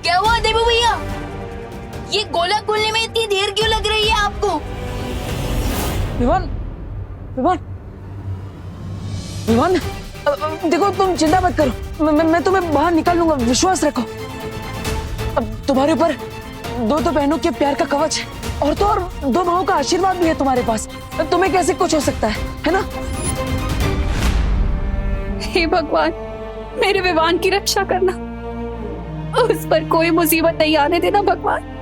क्या हुआ देबू भैया? ये गोला खोलने में इतनी देर क्यों लग रही है आपको? विवान, विवान, विवान, देखो तुम चिंता मत करो। मैं तुम्हें बाहर निकाल लूंगा, विश्वास रखो। अब तुम्हारे ऊपर दो बहनों के प्यार का कवच है, और तो और 2 माओं का आशीर्वाद भी है तुम्हारे पास। तुम्हें कैसे कुछ हो सकता है ना? हे भगवान, मेरे विवान की रक्षा करना। उस पर कोई मुसीबत नहीं आने देना भगवान,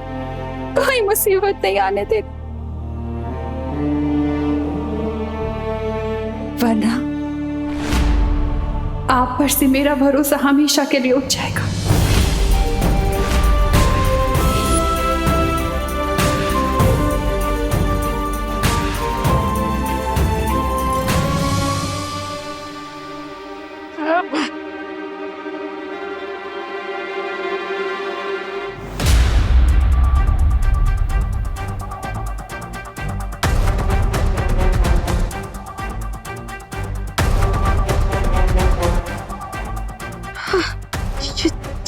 कोई मुसीबत नहीं आने देना, वरना आप पर से मेरा भरोसा हमेशा के लिए उठ जाएगा।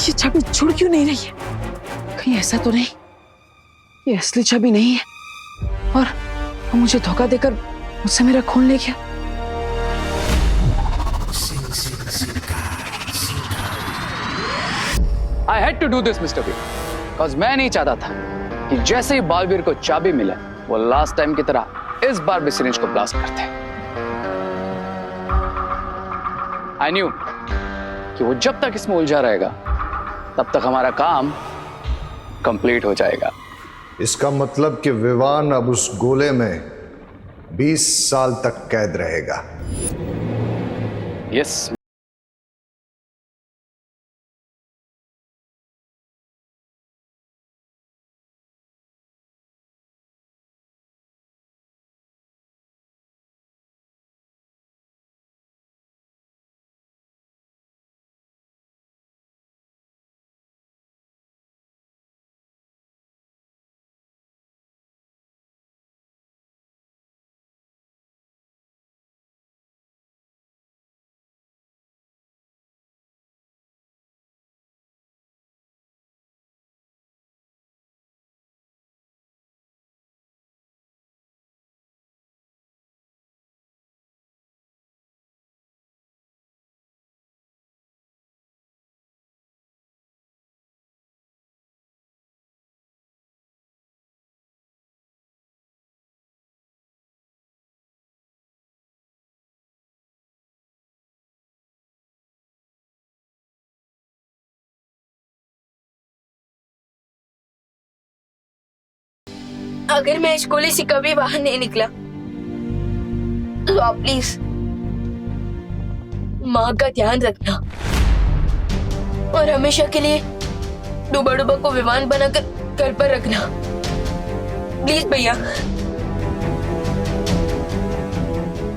ये चाबी जुड़ क्यों नहीं रही है? कहीं ऐसा तो नहीं ये असली चाबी नहीं है और वो मुझे धोखा देकर मुझसे मेरा खून ले गया? I had to do this, Mr. B. Cause मैं नहीं चाहता था कि जैसे ही बालवीर को चाबी मिला, वो लास्ट टाइम की तरह इस बार भी सिरिंज को ब्लास्ट करते। I knew कि वो जब तक इसमें उलझा रहेगा, तब तक हमारा काम कंप्लीट हो जाएगा। इसका मतलब कि विवान अब उस गोले में 20 साल तक कैद रहेगा। यस अगर मैं इस गोले से कभी बाहर नहीं निकला तो आप प्लीज माँ का ध्यान रखना और हमेशा के लिए डूबा डूबा को विमान बनाकर घर पर रखना, प्लीज भैया।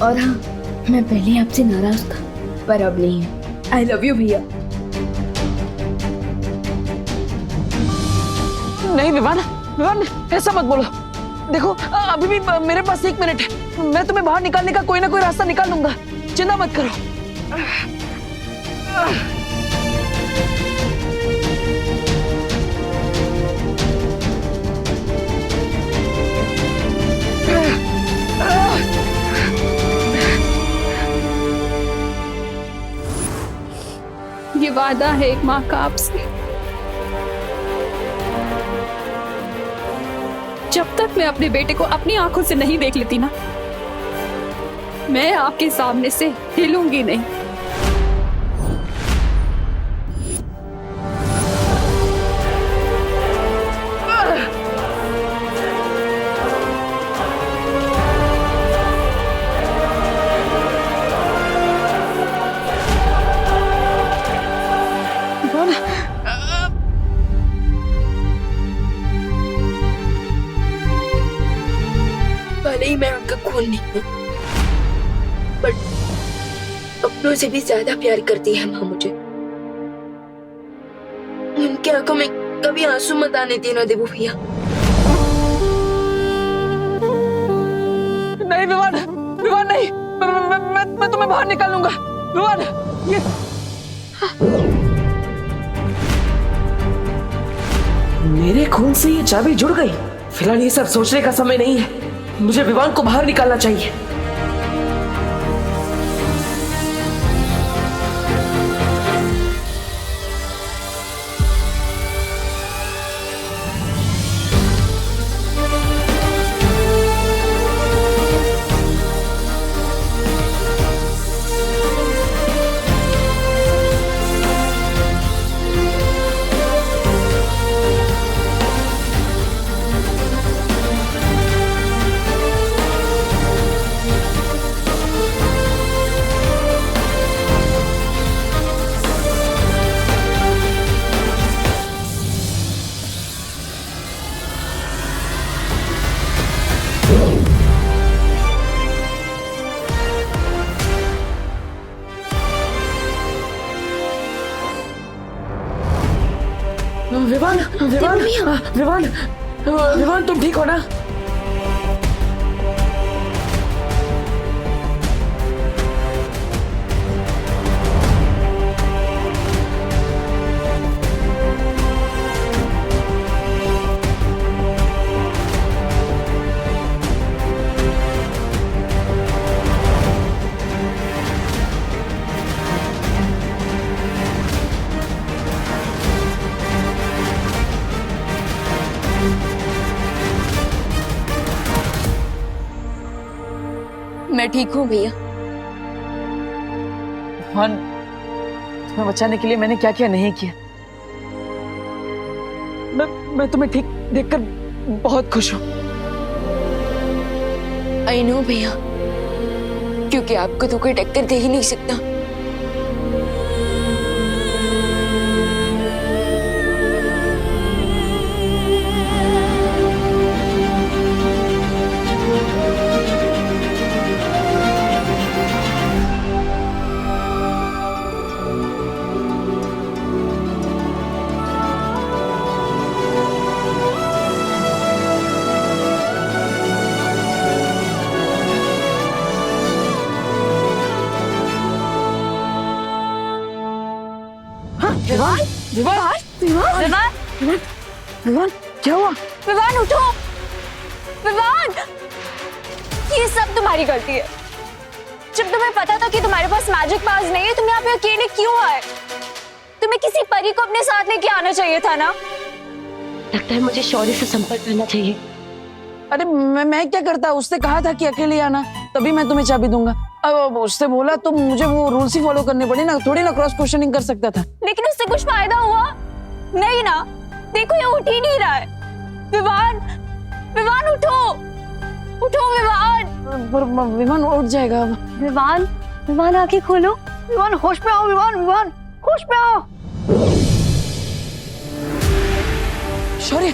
और हाँ, मैं पहले आपसे नाराज था पर अब नहीं है। आई लव यू भैया। नहीं विवान, विवान ऐसा मत बोलो। देखो अभी भी मेरे पास 1 मिनट है, मैं तुम्हें बाहर निकालने का कोई ना कोई रास्ता निकाल लूंगा, चिंता मत करो। ये वादा है एक माँ का आपसे, जब तक मैं अपने बेटे को अपनी आंखों से नहीं देख लेती ना, मैं आपके सामने से हिलूंगी नहीं। भले ही मैं उनका खून नहीं हूँ, बट अपनों से भी ज्यादा प्यार करती है माँ मुझे। उनकी आंखों में कभी आंसू मत आने देना देवू भैया। नहीं विवान, विवान नहीं, मैं तुम्हें बाहर निकालूंगा विवान। ये मेरे खून से ये चाबी जुड़ गई। फिलहाल ये सब सोचने का समय नहीं है, मुझे विवान को बाहर निकालना चाहिए। विवान, विवान, विवान, विवान तुम ठीक हो ना? मैं ठीक हूँ भैया। विवान, तुम्हें बचाने के लिए मैंने क्या क्या नहीं किया। मैं तुम्हें ठीक देखकर बहुत खुश हूँ। आई नो भैया, क्योंकि आपको तो कोई टक्कर दे ही नहीं सकता। विवान, विवान, विवान, विवान, विवान, क्या हुआ? विवान उठो, विवान, ये सब तुम्हारी गलती है। जब तुम्हें पता था कि तुम्हारे पास मैजिक पास नहीं है, तुम यहाँ पे अकेले क्यों आए? तुम्हें किसी परी को अपने साथ लेके आना चाहिए था ना। लगता है मुझे शौर्य से संपर्क करना चाहिए। अरे मैं क्या करता, उसने कहा था कि अकेले आना, तभी मैं तुम्हें चाबी दूंगा। अब उससे बोला तो मुझे वो रूल्स ही फॉलो करने पड़े ना, थोड़ी ना क्रॉस क्वेश्चनिंग कर सकता था। लेकिन उससे कुछ फायदा हुआ नहीं ना। देखो ये उठ ही नहीं रहा है। विवान, विवान उठो, उठो विवान। पर विमान उठ जाएगा अब। विवान, विवान आंखें खोलो। विवान होश में आओ, विवान विवान होश में आओ। शौर्य,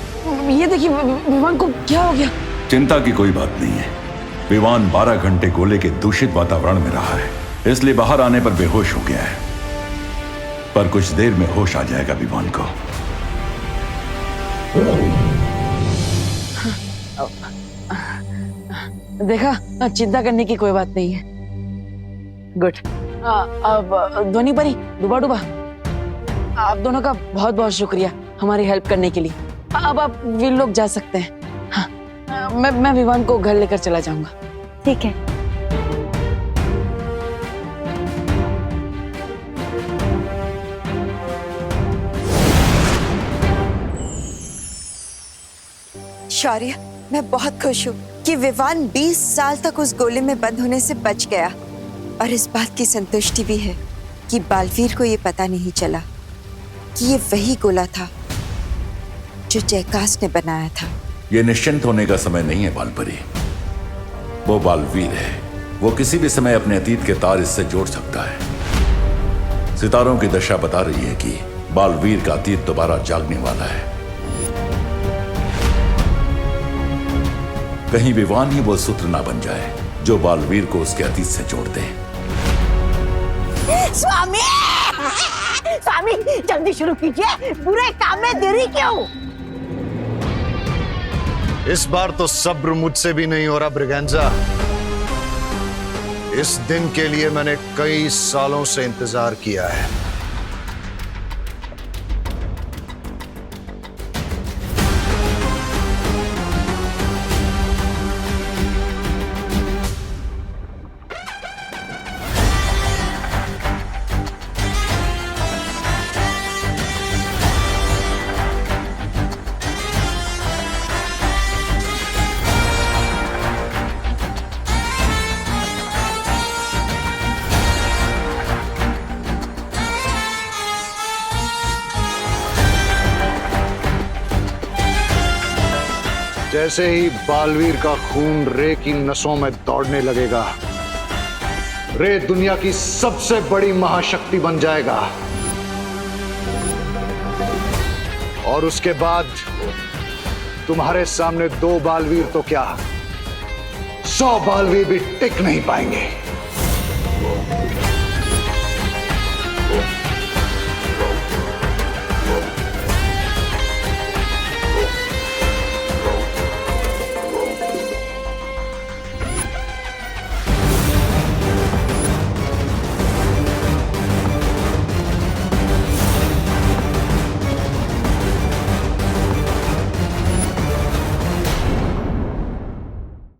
ये देखिए विमान को क्या हो गया? चिंता की कोई बात नहीं है। विमान 12 घंटे गोले के दूषित वातावरण में रहा है, इसलिए बाहर आने पर बेहोश हो गया है, पर कुछ देर में होश आ जाएगा विमान को। देखा, चिंता करने की कोई बात नहीं है। गुड। अब ध्वनि परी, डूबा डूबा, आप दोनों का बहुत बहुत शुक्रिया हमारी हेल्प करने के लिए। अब आप वीर लोग जा सकते हैं। हाँ, मैं विमान को घर लेकर चला जाऊंगा। ठीक है। शौर्य, मैं बहुत खुश हूँ कि विवान 20 साल तक उस गोले में बंद होने से बच गया, और इस बात की संतुष्टि भी है कि बालवीर को ये पता नहीं चला कि ये वही गोला था जो जयकाश ने बनाया था। यह निश्चिंत होने का समय नहीं है बालपरी। वो बालवीर है, वो किसी भी समय अपने अतीत के तार इससे जोड़ सकता है। सितारों की दशा बता रही है कि बालवीर का अतीत दोबारा जागने वाला है। कहीं विवान ही वो सूत्र ना बन जाए जो बालवीर को उसके अतीत से जोड़ दे। स्वामी, स्वामी जल्दी शुरू कीजिए, बुरे काम में देरी क्यों? इस बार तो सब्र मुझसे भी नहीं हो रहा ब्रिगेंजा। इस दिन के लिए मैंने कई सालों से इंतजार किया है। जैसे ही बालवीर का खून रे की नसों में दौड़ने लगेगा, रे दुनिया की सबसे बड़ी महाशक्ति बन जाएगा, और उसके बाद तुम्हारे सामने 2 बालवीर तो क्या, 100 बालवीर भी टिक नहीं पाएंगे।